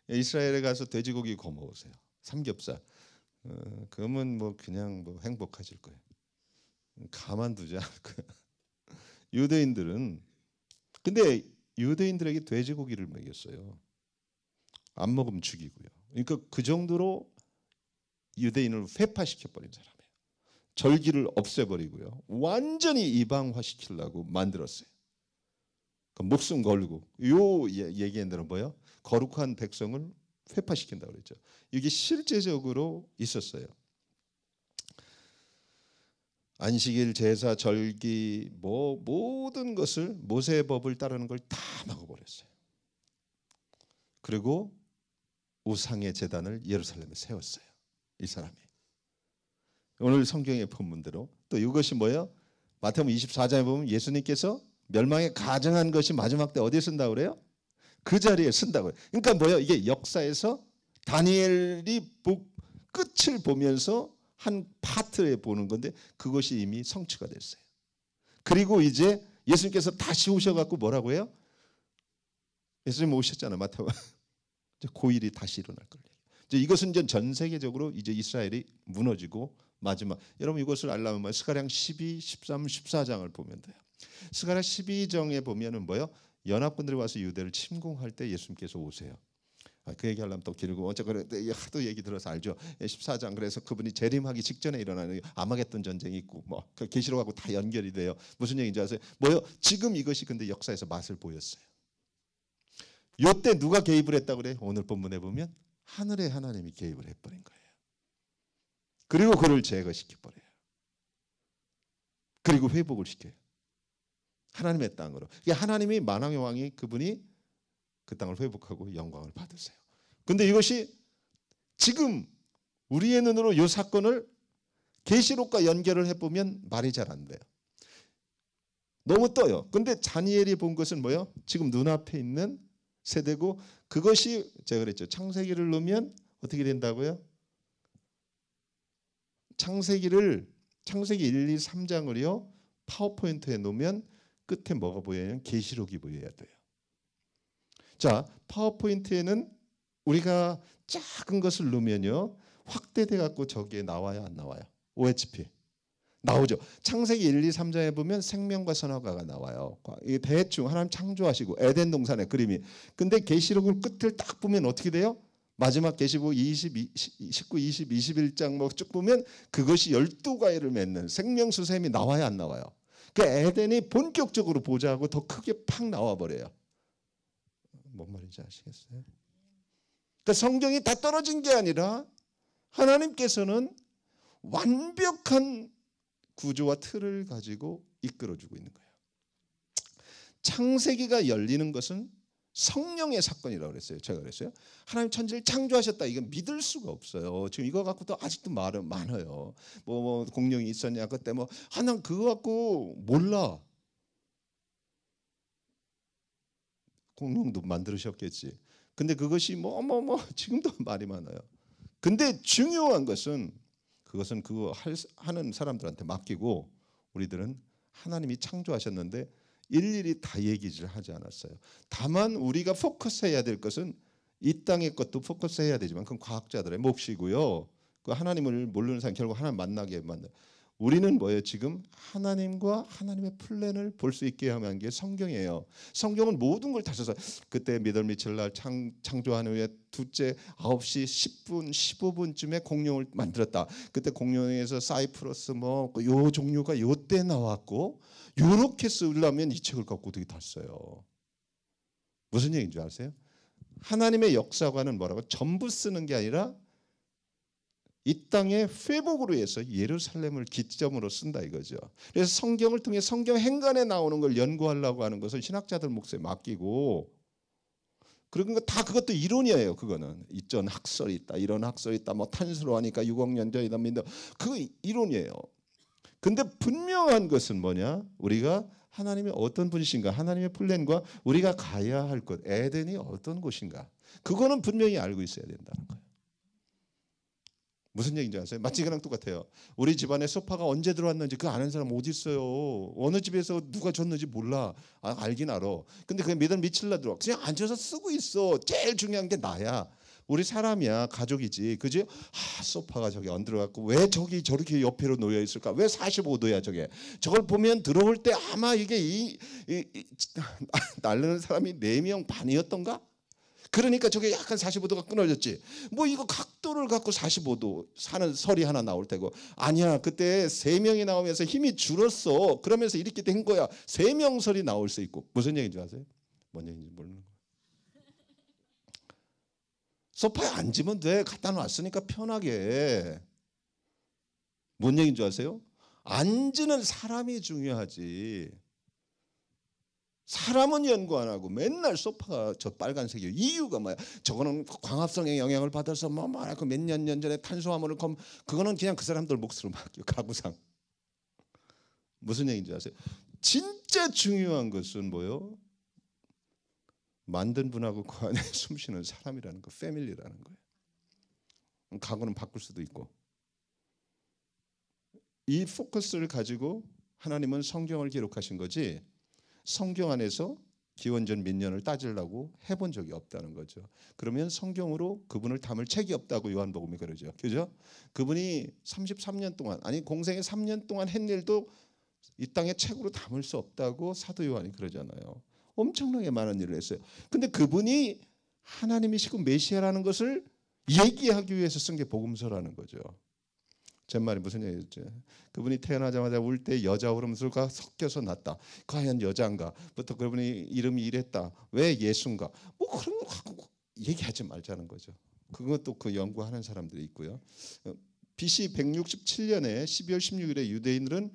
이스라엘에 가서 돼지고기 구워 먹으세요. 삼겹살. 그러면 뭐 그냥 뭐 행복하실 거예요. 가만두지 않을 거예요. 유대인들은 근데 유대인들에게 돼지고기를 먹였어요. 안 먹으면 죽이고요. 그러니까 그 정도로 유대인을 회파시켜 버린 사람이에요. 절기를 없애버리고요. 완전히 이방화시키려고 만들었어요. 그러니까 목숨 걸고 요 얘기한 대로 뭐요? 거룩한 백성을 회파시킨다고 그랬죠. 이게 실제적으로 있었어요. 안식일, 제사, 절기 뭐 모든 것을 모세의 법을 따르는 걸 다 막아버렸어요. 그리고 우상의 제단을 예루살렘에 세웠어요. 이 사람이. 오늘 성경의 본문대로 또 이것이 뭐예요? 마태복음 24장에 보면 예수님께서 멸망에 가증한 것이 마지막 때 어디에 쓴다고 그래요? 그 자리에 쓴다고 그래요. 그러니까 뭐예요? 이게 역사에서 다니엘이 끝을 보면서 한 파트에 보는 건데 그것이 이미 성취가 됐어요. 그리고 이제 예수님께서 다시 오셔갖고 뭐라고 해요? 예수님 오셨잖아요. 마태복음. 고일이 다시 일어날 거예요. 이것은 이제 전 세계적으로 이제 이스라엘이 무너지고 마지막. 여러분 이것을 알려면 스가랴 12, 13, 14장을 보면 돼요. 스가랴 12장에 보면은 뭐요? 연합군들이 와서 유대를 침공할 때 예수님께서 오세요. 그 얘기하려면 또 길고 어쨌거나 하도 얘기 들어서 알죠. 14장 그래서 그분이 재림하기 직전에 일어나는 아마겟돈 전쟁이 있고 뭐 그 계시록하고 다 연결이 돼요. 무슨 얘기인지 아세요? 뭐요? 지금 이것이 근데 역사에서 맛을 보였어요. 요때 누가 개입을 했다고 그래요? 오늘 본문에 보면 하늘의 하나님이 개입을 해버린 거예요. 그리고 그를 제거시켜버려요. 그리고 회복을 시켜요. 하나님의 땅으로. 하나님이 만왕의 왕이 그분이 그 땅을 회복하고 영광을 받으세요. 근데 이것이 지금 우리의 눈으로 이 사건을 계시록과 연결을 해보면 말이 잘 안 돼요. 너무 떠요. 근데 다니엘이 본 것은 뭐예요? 지금 눈앞에 있는 세대고 그것이 제가 그랬죠. 창세기를 놓으면 어떻게 된다고요? 창세기 1, 2, 3장을요. 파워포인트에 놓으면 끝에 뭐가 보여요? 계시록이 보여야 돼요. 자, 파워포인트에는 우리가 작은 것을 넣으면요. 확대돼 갖고 저기에 나와요, 안 나와요? OHP. 나오죠. 창세기 1, 2, 3장에 보면 생명과 선악과가 나와요. 이게 대충 하나님 창조하시고 에덴 동산의 그림이. 근데 계시록을 끝을 딱 보면 어떻게 돼요? 마지막 계시록 19, 20, 21장 뭐 쭉 보면 그것이 12과일을 맺는 생명수 샘이 나와요, 안 나와요? 그 에덴이 본격적으로 보자고 더 크게 팍 나와 버려요. 뭔 말인지 아시겠어요? 그러니까 성경이 다 떨어진 게 아니라 하나님께서는 완벽한 구조와 틀을 가지고 이끌어주고 있는 거예요. 창세기가 열리는 것은 성령의 사건이라고 그랬어요. 제가 그랬어요. 하나님 천지를 창조하셨다. 이건 믿을 수가 없어요. 지금 이거 갖고도 아직도 말은 많아요. 뭐 공룡이 있었냐 그때 뭐 하나님 그거 갖고 몰라. 공룡도 만드셨겠지. 근데 그것이 뭐 지금도 말이 많아요. 근데 중요한 것은 그것은 그거 하는 사람들한테 맡기고 우리들은 하나님이 창조하셨는데 일일이 다 얘기를 하지 않았어요. 다만 우리가 포커스해야 될 것은 이 땅의 것도 포커스해야 되지만 그건 과학자들의 몫이고요. 그 하나님을 모르는 사람 결국 하나님 만나게 만들. 우리는 뭐예요? 지금 하나님과 하나님의 플랜을 볼 수 있게 하는 게 성경이에요. 성경은 모든 걸 다 써서 그때 미들 미칠 날 창조한 후에 둘째 9시 10분 15분쯤에 공룡을 만들었다. 그때 공룡에서 사이프러스 뭐 요 종류가 요때 나왔고 요렇게 쓰려면 이 책을 갖고 어떻게 다 써요. 무슨 얘기인 줄 아세요? 하나님의 역사관은 뭐라고? 전부 쓰는 게 아니라 이 땅의 회복으로 해서 예루살렘을 기점으로 쓴다 이거죠. 그래서 성경을 통해 성경 행간에 나오는 걸 연구하려고 하는 것을 신학자들 몫에 맡기고 그런 거 다 그것도 이론이에요. 그거는 이전 학설이 있다, 이런 학설이 있다, 뭐 탄수로 하니까 6억 년 전이다, 그거 이론이에요. 근데 분명한 것은 뭐냐? 우리가 하나님이 어떤 분이신가, 하나님의 플랜과 우리가 가야 할 것, 에덴이 어떤 곳인가, 그거는 분명히 알고 있어야 된다는 거예요. 무슨 얘기인지 아세요? 마치 그랑 똑같아요. 우리 집안에 소파가 언제 들어왔는지 그 아는 사람 어디 있어요? 어느 집에서 누가 줬는지 몰라. 알긴 알아. 근데 그게 믿음 미칠라 들어. 그냥 앉아서 쓰고 있어. 제일 중요한 게 나야. 우리 사람이야, 가족이지, 그지? 소파가 저기 안 들어갔고 왜 저기 저렇게 옆으로 놓여 있을까? 왜 45도야 저게? 저걸 보면 들어올 때 아마 이게 날르는 사람이 4명 반이었던가? 그러니까 저게 약간 45도가 끊어졌지. 뭐 이거 각도를 갖고 45도 사는 설이 하나 나올 테고. 아니야, 그때 3명이 나오면서 힘이 줄었어. 그러면서 이렇게 된 거야. 3명 설이 나올 수 있고. 무슨 얘기인지 아세요? 뭔 얘기인지 모르는 거야. 소파에 앉으면 돼. 갖다 놨으니까 편하게. 뭔 얘기인 줄 아세요? 앉는 사람이 중요하지. 사람은 연구 안 하고 맨날 소파가 저 빨간색이에요. 이유가 뭐야? 저거는 광합성의 영향을 받아서 몇 년 전에 탄수화물을 그거는 그냥 그 사람들 몫으로 맡겨. 가구상. 무슨 얘기인지 아세요? 진짜 중요한 것은 뭐요? 만든 분하고 그 안에 숨쉬는 사람이라는 거, 패밀리라는 거예요. 가구는 바꿀 수도 있고. 이 포커스를 가지고 하나님은 성경을 기록하신 거지, 성경 안에서 기원전 몇 년을 따지려고 해본 적이 없다는 거죠. 그러면 성경으로 그분을 담을 책이 없다고 요한복음이 그러죠. 그죠? 그분이 33년 동안, 아니 공생에 3년 동안 한 일도 이 땅에 책으로 담을 수 없다고 사도 요한이 그러잖아요. 엄청나게 많은 일을 했어요. 근데 그분이 하나님이시고 메시아라는 것을 얘기하기 위해서 쓴 게 복음서라는 거죠. 제 말이 무슨 얘기였죠? 그분이 태어나자마자 울 때 여자 울음소리가 섞여서 났다. 과연 여자인가? 부터 그분이 이름이 이랬다. 왜 예수인가? 뭐 그런 거 갖고 얘기하지 말자는 거죠. 그것도 그 연구하는 사람들이 있고요. BC 167년에 12월 16일에 유대인들은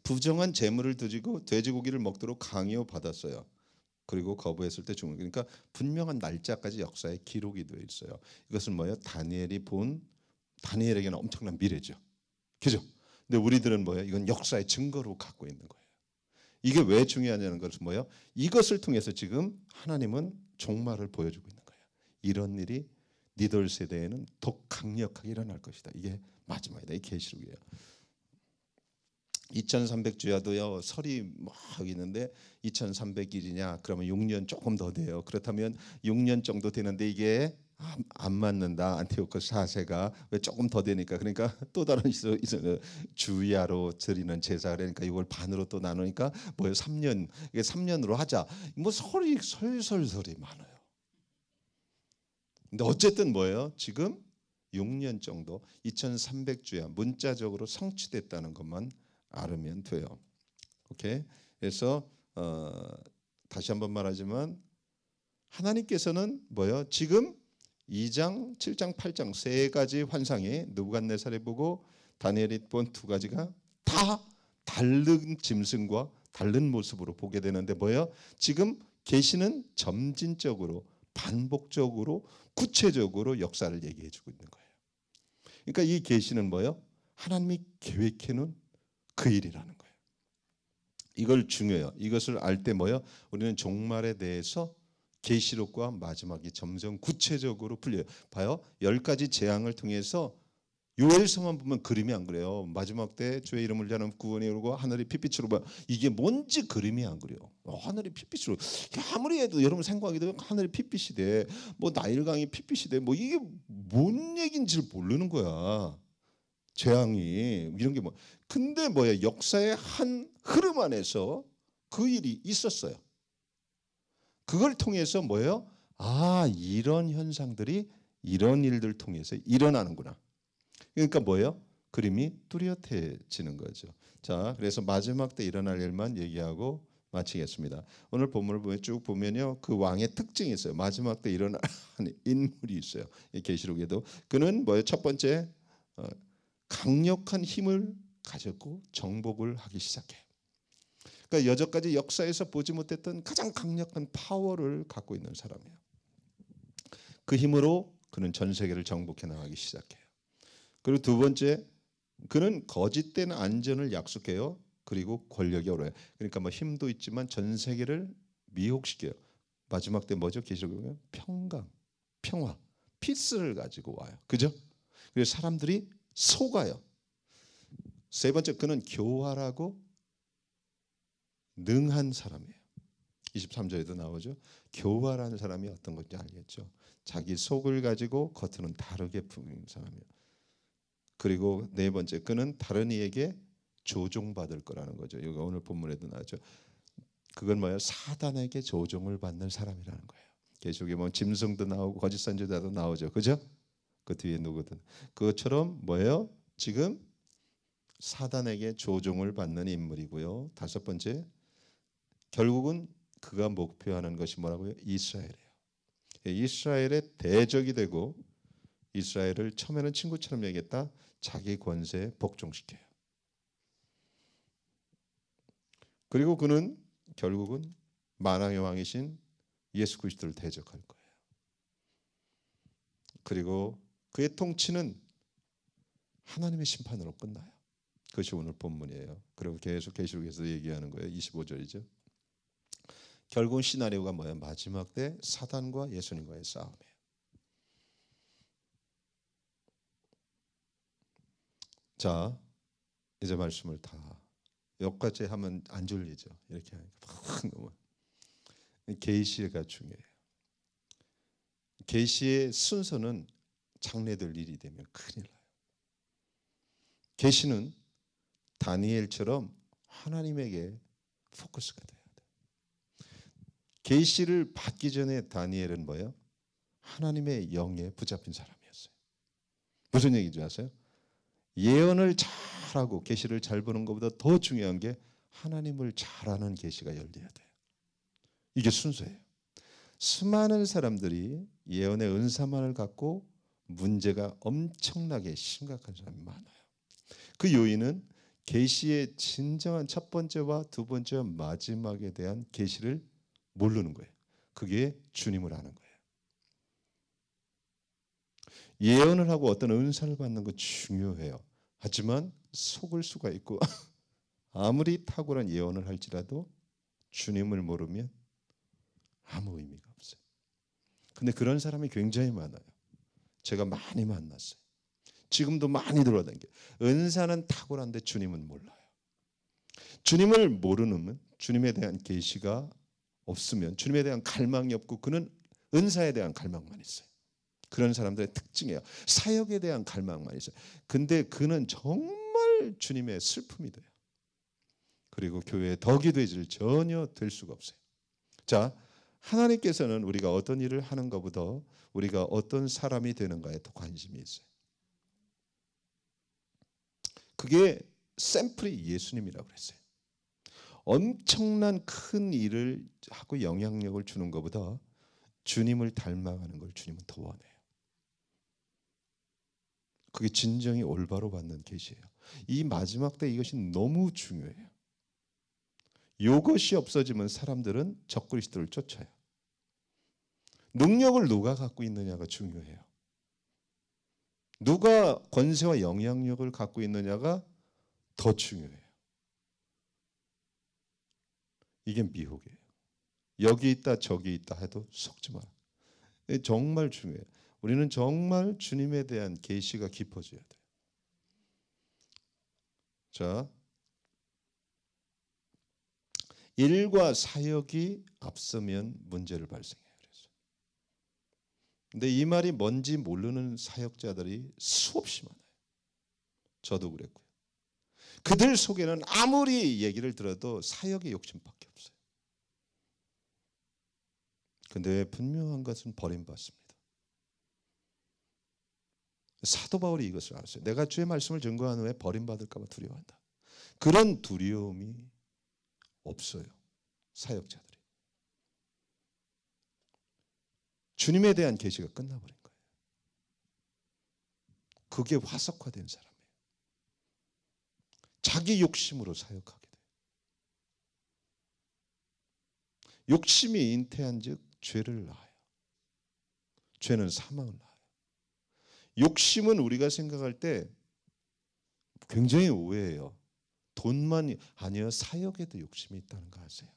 부정한 제물을 드리고 돼지고기를 먹도록 강요 받았어요. 그리고 거부했을 때 죽는. 그러니까 분명한 날짜까지 역사에 기록이 되어 있어요. 이것은 뭐예요? 다니엘에게는 엄청난 미래죠. 그죠? 근데 우리들은 뭐예요? 이건 역사의 증거로 갖고 있는 거예요. 이게 왜 중요하냐는 것은 뭐예요? 이것을 통해서 지금 하나님은 종말을 보여주고 있는 거예요. 이런 일이 니들 세대에는 더 강력하게 일어날 것이다. 이게 마지막이다. 이 계시록이에요. 2300주야도요. 설이 막 있는데 2300일이냐? 그러면 6년 조금 더 돼요. 그렇다면 6년 정도 되는데 이게 안 맞는다. 안티오코스 4세가 왜 조금 더 되니까, 그러니까 또 다른 주야로 드리는 제사, 그러니까 이걸 반으로 또 나누니까 뭐예요? 3년. 이게 3년으로 하자. 뭐 설이 설설설이 많아요. 근데 어쨌든 뭐예요? 지금 6년 정도 2300주야 문자적으로 성취됐다는 것만 알으면 돼요. 오케이. 그래서 다시 한번 말하지만 하나님께서는 뭐예요? 지금 2장, 7장, 8장 세 가지 환상이 느부갓네살이 보고 다니엘이 본 두 가지가 다 다른 짐승과 다른 모습으로 보게 되는데 뭐예요? 지금 계시는 점진적으로 반복적으로 구체적으로 역사를 얘기해 주고 있는 거예요. 그러니까 이 계시는 뭐예요? 하나님이 계획해 놓은 그 일이라는 거예요. 이걸 중요해요. 이것을 알 때 뭐예요? 우리는 종말에 대해서 계시록과 마지막이 점점 구체적으로 풀려요. 봐요. 10가지 재앙을 통해서 요엘서만 보면 그림이 안 그래요. 마지막 때 주의 이름을 자는 구원이 오르고 하늘이 핏빛으로 봐. 이게 뭔지 그림이 안 그래요. 하늘이 핏빛으로. 아무리 해도 여러분 생각하기도 하늘이 핏빛이 돼. 뭐 나일강이 핏빛이 돼. 뭐 이게 뭔 얘기인지를 모르는 거야. 재앙이 이런 게 뭐. 근데 뭐야? 역사의 한 흐름 안에서 그 일이 있었어요. 그걸 통해서 뭐예요? 이런 현상들이 이런 일들 통해서 일어나는구나. 그러니까 뭐예요? 그림이 뚜렷해지는 거죠. 자, 그래서 마지막 때 일어날 일만 얘기하고 마치겠습니다. 오늘 본문을 쭉 보면요, 그 왕의 특징이 있어요. 마지막 때 일어날 인물이 있어요. 이 계시록에도 그는 뭐예요? 첫 번째, 강력한 힘을 가졌고 정복을 하기 시작해요. 그러니까 여태까지 역사에서 보지 못했던 가장 강력한 파워를 갖고 있는 사람이에요. 그 힘으로 그는 전 세계를 정복해 나가기 시작해요. 그리고 두 번째, 그는 거짓된 안전을 약속해요. 그리고 권력이 오르요. 그러니까 뭐 힘도 있지만 전 세계를 미혹시켜요. 마지막 때 뭐죠? 계시록에 보면 평화, 피스를 가지고 와요. 그죠? 그래서 사람들이 속아요. 세 번째, 그는 교활하고 능한 사람이에요. 23절에도 나오죠. 교활한 사람이 어떤 건지 알겠죠. 자기 속을 가지고 겉으로는 다르게 품는 사람이에요. 그리고 네 번째, 그는 다른 이에게 조종받을 거라는 거죠. 여기 오늘 본문에도 나왔죠. 그건 뭐예요? 사단에게 조종을 받는 사람이라는 거예요. 계시록에 보면 짐승도 나오고 거짓 선지자도 나오죠. 그죠? 그 뒤에 누구든. 그것처럼 뭐예요? 지금 사단에게 조종을 받는 인물이고요. 다섯 번째, 결국은 그가 목표하는 것이 뭐라고요? 이스라엘이에요. 이스라엘의 대적이 되고 이스라엘을 처음에는 친구처럼 얘기했다. 자기 권세에 복종시켜요. 그리고 그는 결국은 만왕의 왕이신 예수 그리스도를 대적할 거예요. 그리고 그의 통치는 하나님의 심판으로 끝나요. 그것이 오늘 본문이에요. 그리고 계속 계시록에서 얘기하는 거예요. 25절이죠. 결국은 시나리오가 뭐예요? 마지막 때 사단과 예수님과의 싸움이에요. 자, 이제 말씀을 다 여기까지 하면 안 졸리죠. 이렇게 하니까 막 너무 계시가 중요해요. 계시의 순서는 장래될 일이 되면 큰일 나요. 계시는 다니엘처럼 하나님에게 포커스가 돼야 돼요. 계시를 받기 전에 다니엘은 뭐예요? 하나님의 영에 붙잡힌 사람이었어요. 무슨 얘기인지 아세요? 예언을 잘하고 계시를 잘 보는 것보다 더 중요한 게 하나님을 잘 아는 계시가 열려야 돼요. 이게 순서예요. 수많은 사람들이 예언의 은사만을 갖고 문제가 엄청나게 심각한 사람이 많아요. 그 요인은 계시의 진정한 첫 번째와 두 번째와 마지막에 대한 계시를 모르는 거예요. 그게 주님을 아는 거예요. 예언을 하고 어떤 은사를 받는 거 중요해요. 하지만 속을 수가 있고 아무리 탁월한 예언을 할지라도 주님을 모르면 아무 의미가 없어요. 근데 그런 사람이 굉장히 많아요. 제가 많이 만났어요. 지금도 많이 돌아다녀요. 은사는 탁월한데 주님은 몰라요. 주님을 모르는, 주님에 대한 계시가 없으면, 주님에 대한 갈망이 없고 그는 은사에 대한 갈망만 있어요. 그런 사람들의 특징이에요. 사역에 대한 갈망만 있어요. 근데 그는 정말 주님의 슬픔이 돼요. 그리고 교회의 덕이 되질 전혀 될 수가 없어요. 자, 하나님께서는 우리가 어떤 일을 하는 것보다 우리가 어떤 사람이 되는가에 더 관심이 있어요. 그게 샘플이 예수님이라고 그랬어요. 엄청난 큰 일을 하고 영향력을 주는 것보다 주님을 닮아가는 걸 주님은 더 원해요. 그게 진정이 올바로 받는 계시예요. 이 마지막 때 이것이 너무 중요해요. 이것이 없어지면 사람들은 적그리스도를 쫓아요. 능력을 누가 갖고 있느냐가 중요해요. 누가 권세와 영향력을 갖고 있느냐가 더 중요해요. 이게 미혹이에요. 여기 있다 저기 있다 해도 속지 마라. 정말 중요해요. 우리는 정말 주님에 대한 계시가 깊어져야 돼요. 자, 일과 사역이 앞서면 문제를 발생해요. 근데 이 말이 뭔지 모르는 사역자들이 수없이 많아요. 저도 그랬고요. 그들 속에는 아무리 얘기를 들어도 사역의 욕심밖에 없어요. 근데 분명한 것은 버림받습니다. 사도 바울이 이것을 알았어요. 내가 주의 말씀을 증거한 후에 버림받을까 봐 두려워한다. 그런 두려움이 없어요. 사역자들이. 주님에 대한 계시가 끝나버린 거예요. 그게 화석화된 사람이에요. 자기 욕심으로 사역하게 돼요. 욕심이 잉태한 즉 죄를 낳아요. 죄는 사망을 낳아요. 욕심은 우리가 생각할 때 굉장히 오해해요. 돈만 아니요, 사역에도 욕심이 있다는 거 아세요?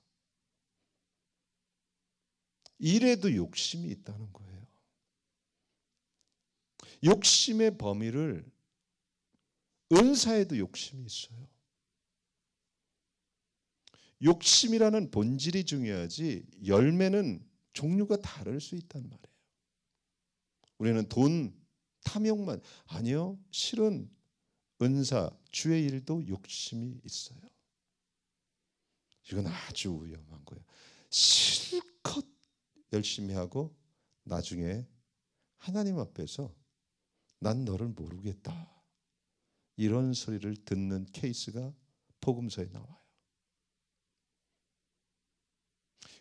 일에도 욕심이 있다는 거예요. 욕심의 범위를 은사에도 욕심이 있어요. 욕심이라는 본질이 중요하지 열매는 종류가 다를 수 있단 말이에요. 우리는 돈, 탐욕만 아니요. 실은 은사, 주의 일도 욕심이 있어요. 이건 아주 위험한 거예요. 실컷 열심히 하고 나중에 하나님 앞에서 난 너를 모르겠다. 이런 소리를 듣는 케이스가 복음서에 나와요.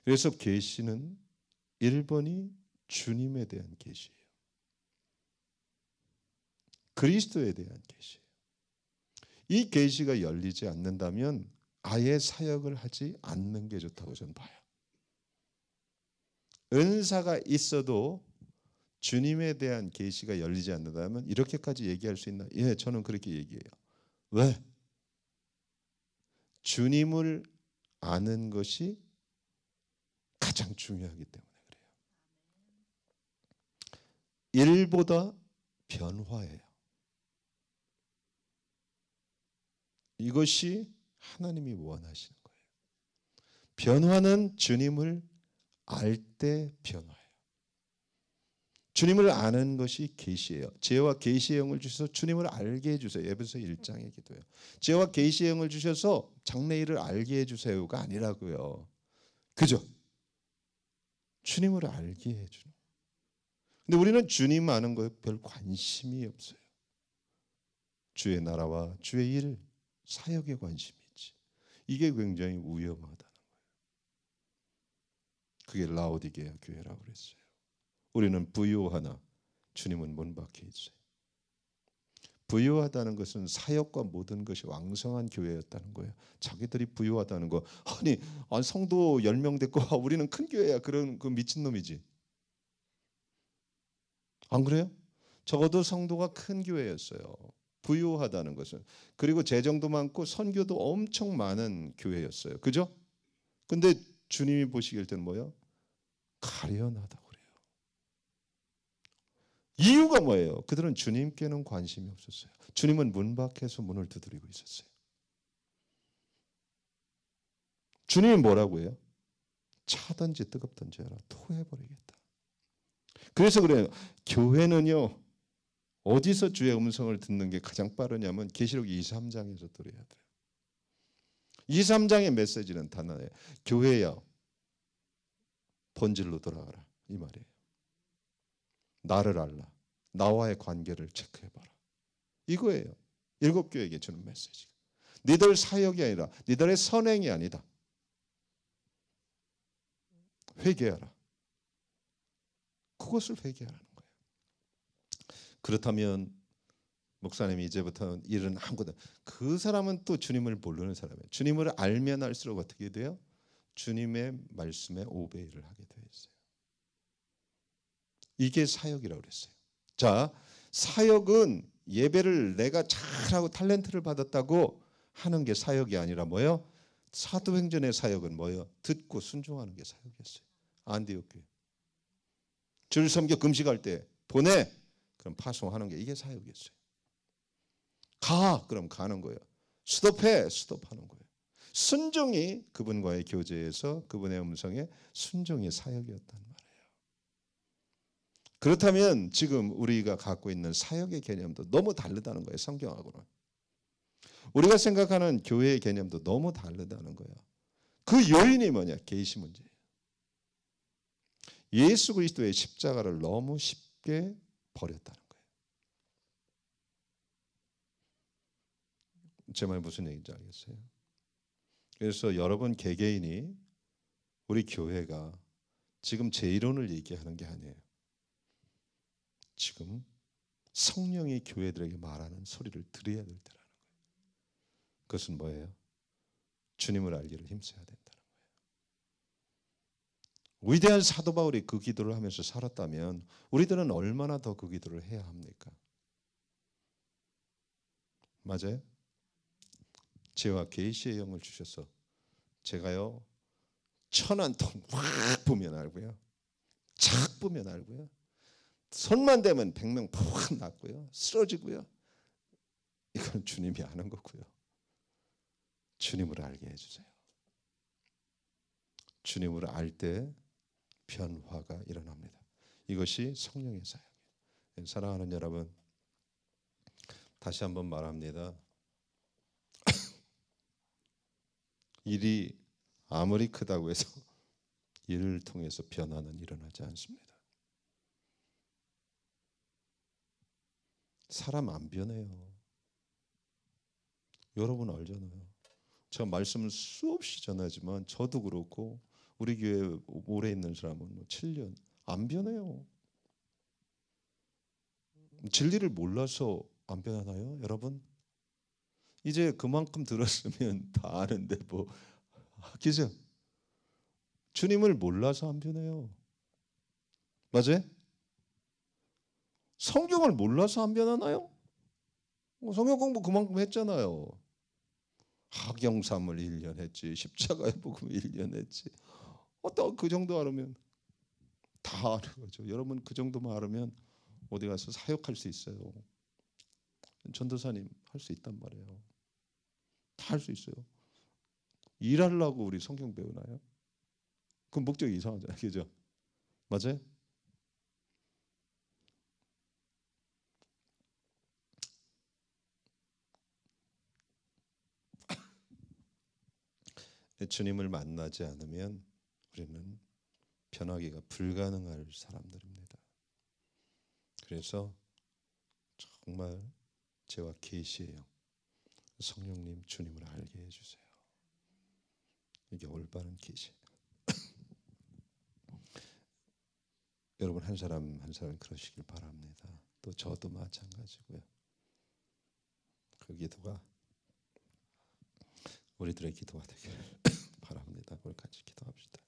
그래서 계시는 1번이 주님에 대한 계시예요. 그리스도에 대한 계시예요. 이 계시가 열리지 않는다면 아예 사역을 하지 않는 게 좋다고 저는 봐요. 은사가 있어도 주님에 대한 계시가 열리지 않는다면 이렇게까지 얘기할 수 있나? 예, 저는 그렇게 얘기해요. 왜? 주님을 아는 것이 가장 중요하기 때문에 그래요. 일보다 변화예요. 이것이 하나님이 원하시는 거예요. 변화는 주님을 알 때 변화예요. 주님을 아는 것이 계시예요. 지혜와 계시의 영을 주셔서 주님을 알게 해주세요. 에베소 1장의 기도예요. 지혜와 계시의 영을 주셔서 장래일을 알게 해주세요가 아니라고요. 그죠? 주님을 알게 해주는. 근데 우리는 주님 아는 거에 별 관심이 없어요. 주의 나라와 주의 일, 사역에 관심이 있지. 이게 굉장히 위험하다는 거예요. 그게 라오디게아 교회라고 그랬어요. 우리는 부유하나 주님은 문 밖에 있어요. 부유하다는 것은 사역과 모든 것이 왕성한 교회였다는 거예요. 자기들이 부유하다는 거. 아니 성도 10명 됐고 우리는 큰 교회야. 그런 그 미친놈이지. 안 그래요? 적어도 성도가 큰 교회였어요. 부유하다는 것은. 그리고 재정도 많고 선교도 엄청 많은 교회였어요. 그죠? 근데 주님이 보시길 때는 뭐예요? 가련하다고 그래요. 이유가 뭐예요? 그들은 주님께는 관심이 없었어요. 주님은 문 밖에서 문을 두드리고 있었어요. 주님이 뭐라고 해요? 차든지 뜨겁든지 하라. 토해버리겠다. 그래서 그래요. 교회는요. 어디서 주의 음성을 듣는 게 가장 빠르냐면 계시록 2, 3장에서 들어야 돼요. 2, 3장의 메시지는 단 하나예요. 교회야. 본질로 돌아가라. 이 말이에요. 나를 알라. 나와의 관계를 체크해봐라. 이거예요. 7교회에게 주는 메시지가. 니들 사역이 아니라 니들의 선행이 아니다. 회개하라. 그것을 회개하라는 거예요. 그렇다면 목사님이 이제부터 일은 아무것도 그 사람은 또 주님을 모르는 사람이에요. 주님을 알면 알수록 어떻게 돼요? 주님의 말씀에 오베이를 하게 되어 있어요. 이게 사역이라고 그랬어요. 자, 사역은 예배를 내가 잘하고 탤런트를 받았다고 하는 게 사역이 아니라 뭐예요? 사도행전의 사역은 뭐예요? 듣고 순종하는 게 사역이었어요. 안디옥 교회. 줄 섬겨 금식할 때 보내. 그럼 파송하는 게 이게 사역이었어요. 가. 그럼 가는 거예요. 스톱해. 스톱하는 거예요. 순종이 그분과의 교제에서 그분의 음성에 순종이 사역이었단 말이에요. 그렇다면 지금 우리가 갖고 있는 사역의 개념도 너무 다르다는 거예요. 성경하고는. 우리가 생각하는 교회의 개념도 너무 다르다는 거예요. 그 요인이 뭐냐? 계시 문제예요. 예수 그리스도의 십자가를 너무 쉽게 버렸다는 거예요. 제 말 무슨 얘기인지 알겠어요? 그래서 여러분 개개인이 우리 교회가 지금 제 이론을 얘기하는 게 아니에요. 지금 성령이 교회들에게 말하는 소리를 들어야 될 때라는 거예요. 그것은 뭐예요? 주님을 알기를 힘써야 된다는 거예요. 위대한 사도 바울이 그 기도를 하면서 살았다면 우리들은 얼마나 더 그 기도를 해야 합니까? 맞아요? 지혜와 계시의 영을 주셔서 제가요 1000원 확 부면 알고요, 착 부면 알고요, 손만 대면 100명 푹 났고요, 쓰러지고요. 이건 주님이 아는 거고요. 주님을 알게 해주세요. 주님을 알 때 변화가 일어납니다. 이것이 성령의 사역이에요. 사랑하는 여러분, 다시 한번 말합니다. 일이 아무리 크다고 해서 일을 통해서 변화는 일어나지 않습니다. 사람 안 변해요. 여러분 알잖아요. 제가 말씀을 수없이 전하지만 저도 그렇고 우리 교회 오래 있는 사람은 뭐 7년 안 변해요. 진리를 몰라서 안 변하나요, 여러분? 이제 그만큼 들었으면 다 아는데 뭐 그죠? 주님을 몰라서 안 변해요. 맞아요? 성경을 몰라서 안 변하나요? 성경 공부 그만큼 했잖아요. 하경삼을 1년 했지, 십자가의 복음 1년 했지. 어떤 그 정도 알으면 다 아는 거죠. 여러분 그 정도만 알으면 어디 가서 사역할 수 있어요. 전도사님 할 수 있단 말이에요. 다 할 수 있어요. 일하려고 우리 성경 배우나요? 그 목적이 이상하잖아요. 그죠? 맞아요? 주님을 만나지 않으면 우리는 변하기가 불가능할 사람들입니다. 그래서 정말 제와 계시예요. 성령님 주님을 알게 해주세요. 이게 올바른 계시. 여러분 한 사람 한 사람 그러시길 바랍니다. 또 저도 마찬가지고요. 그 기도가 우리들의 기도가 되길 바랍니다. 우리 같이 기도합시다.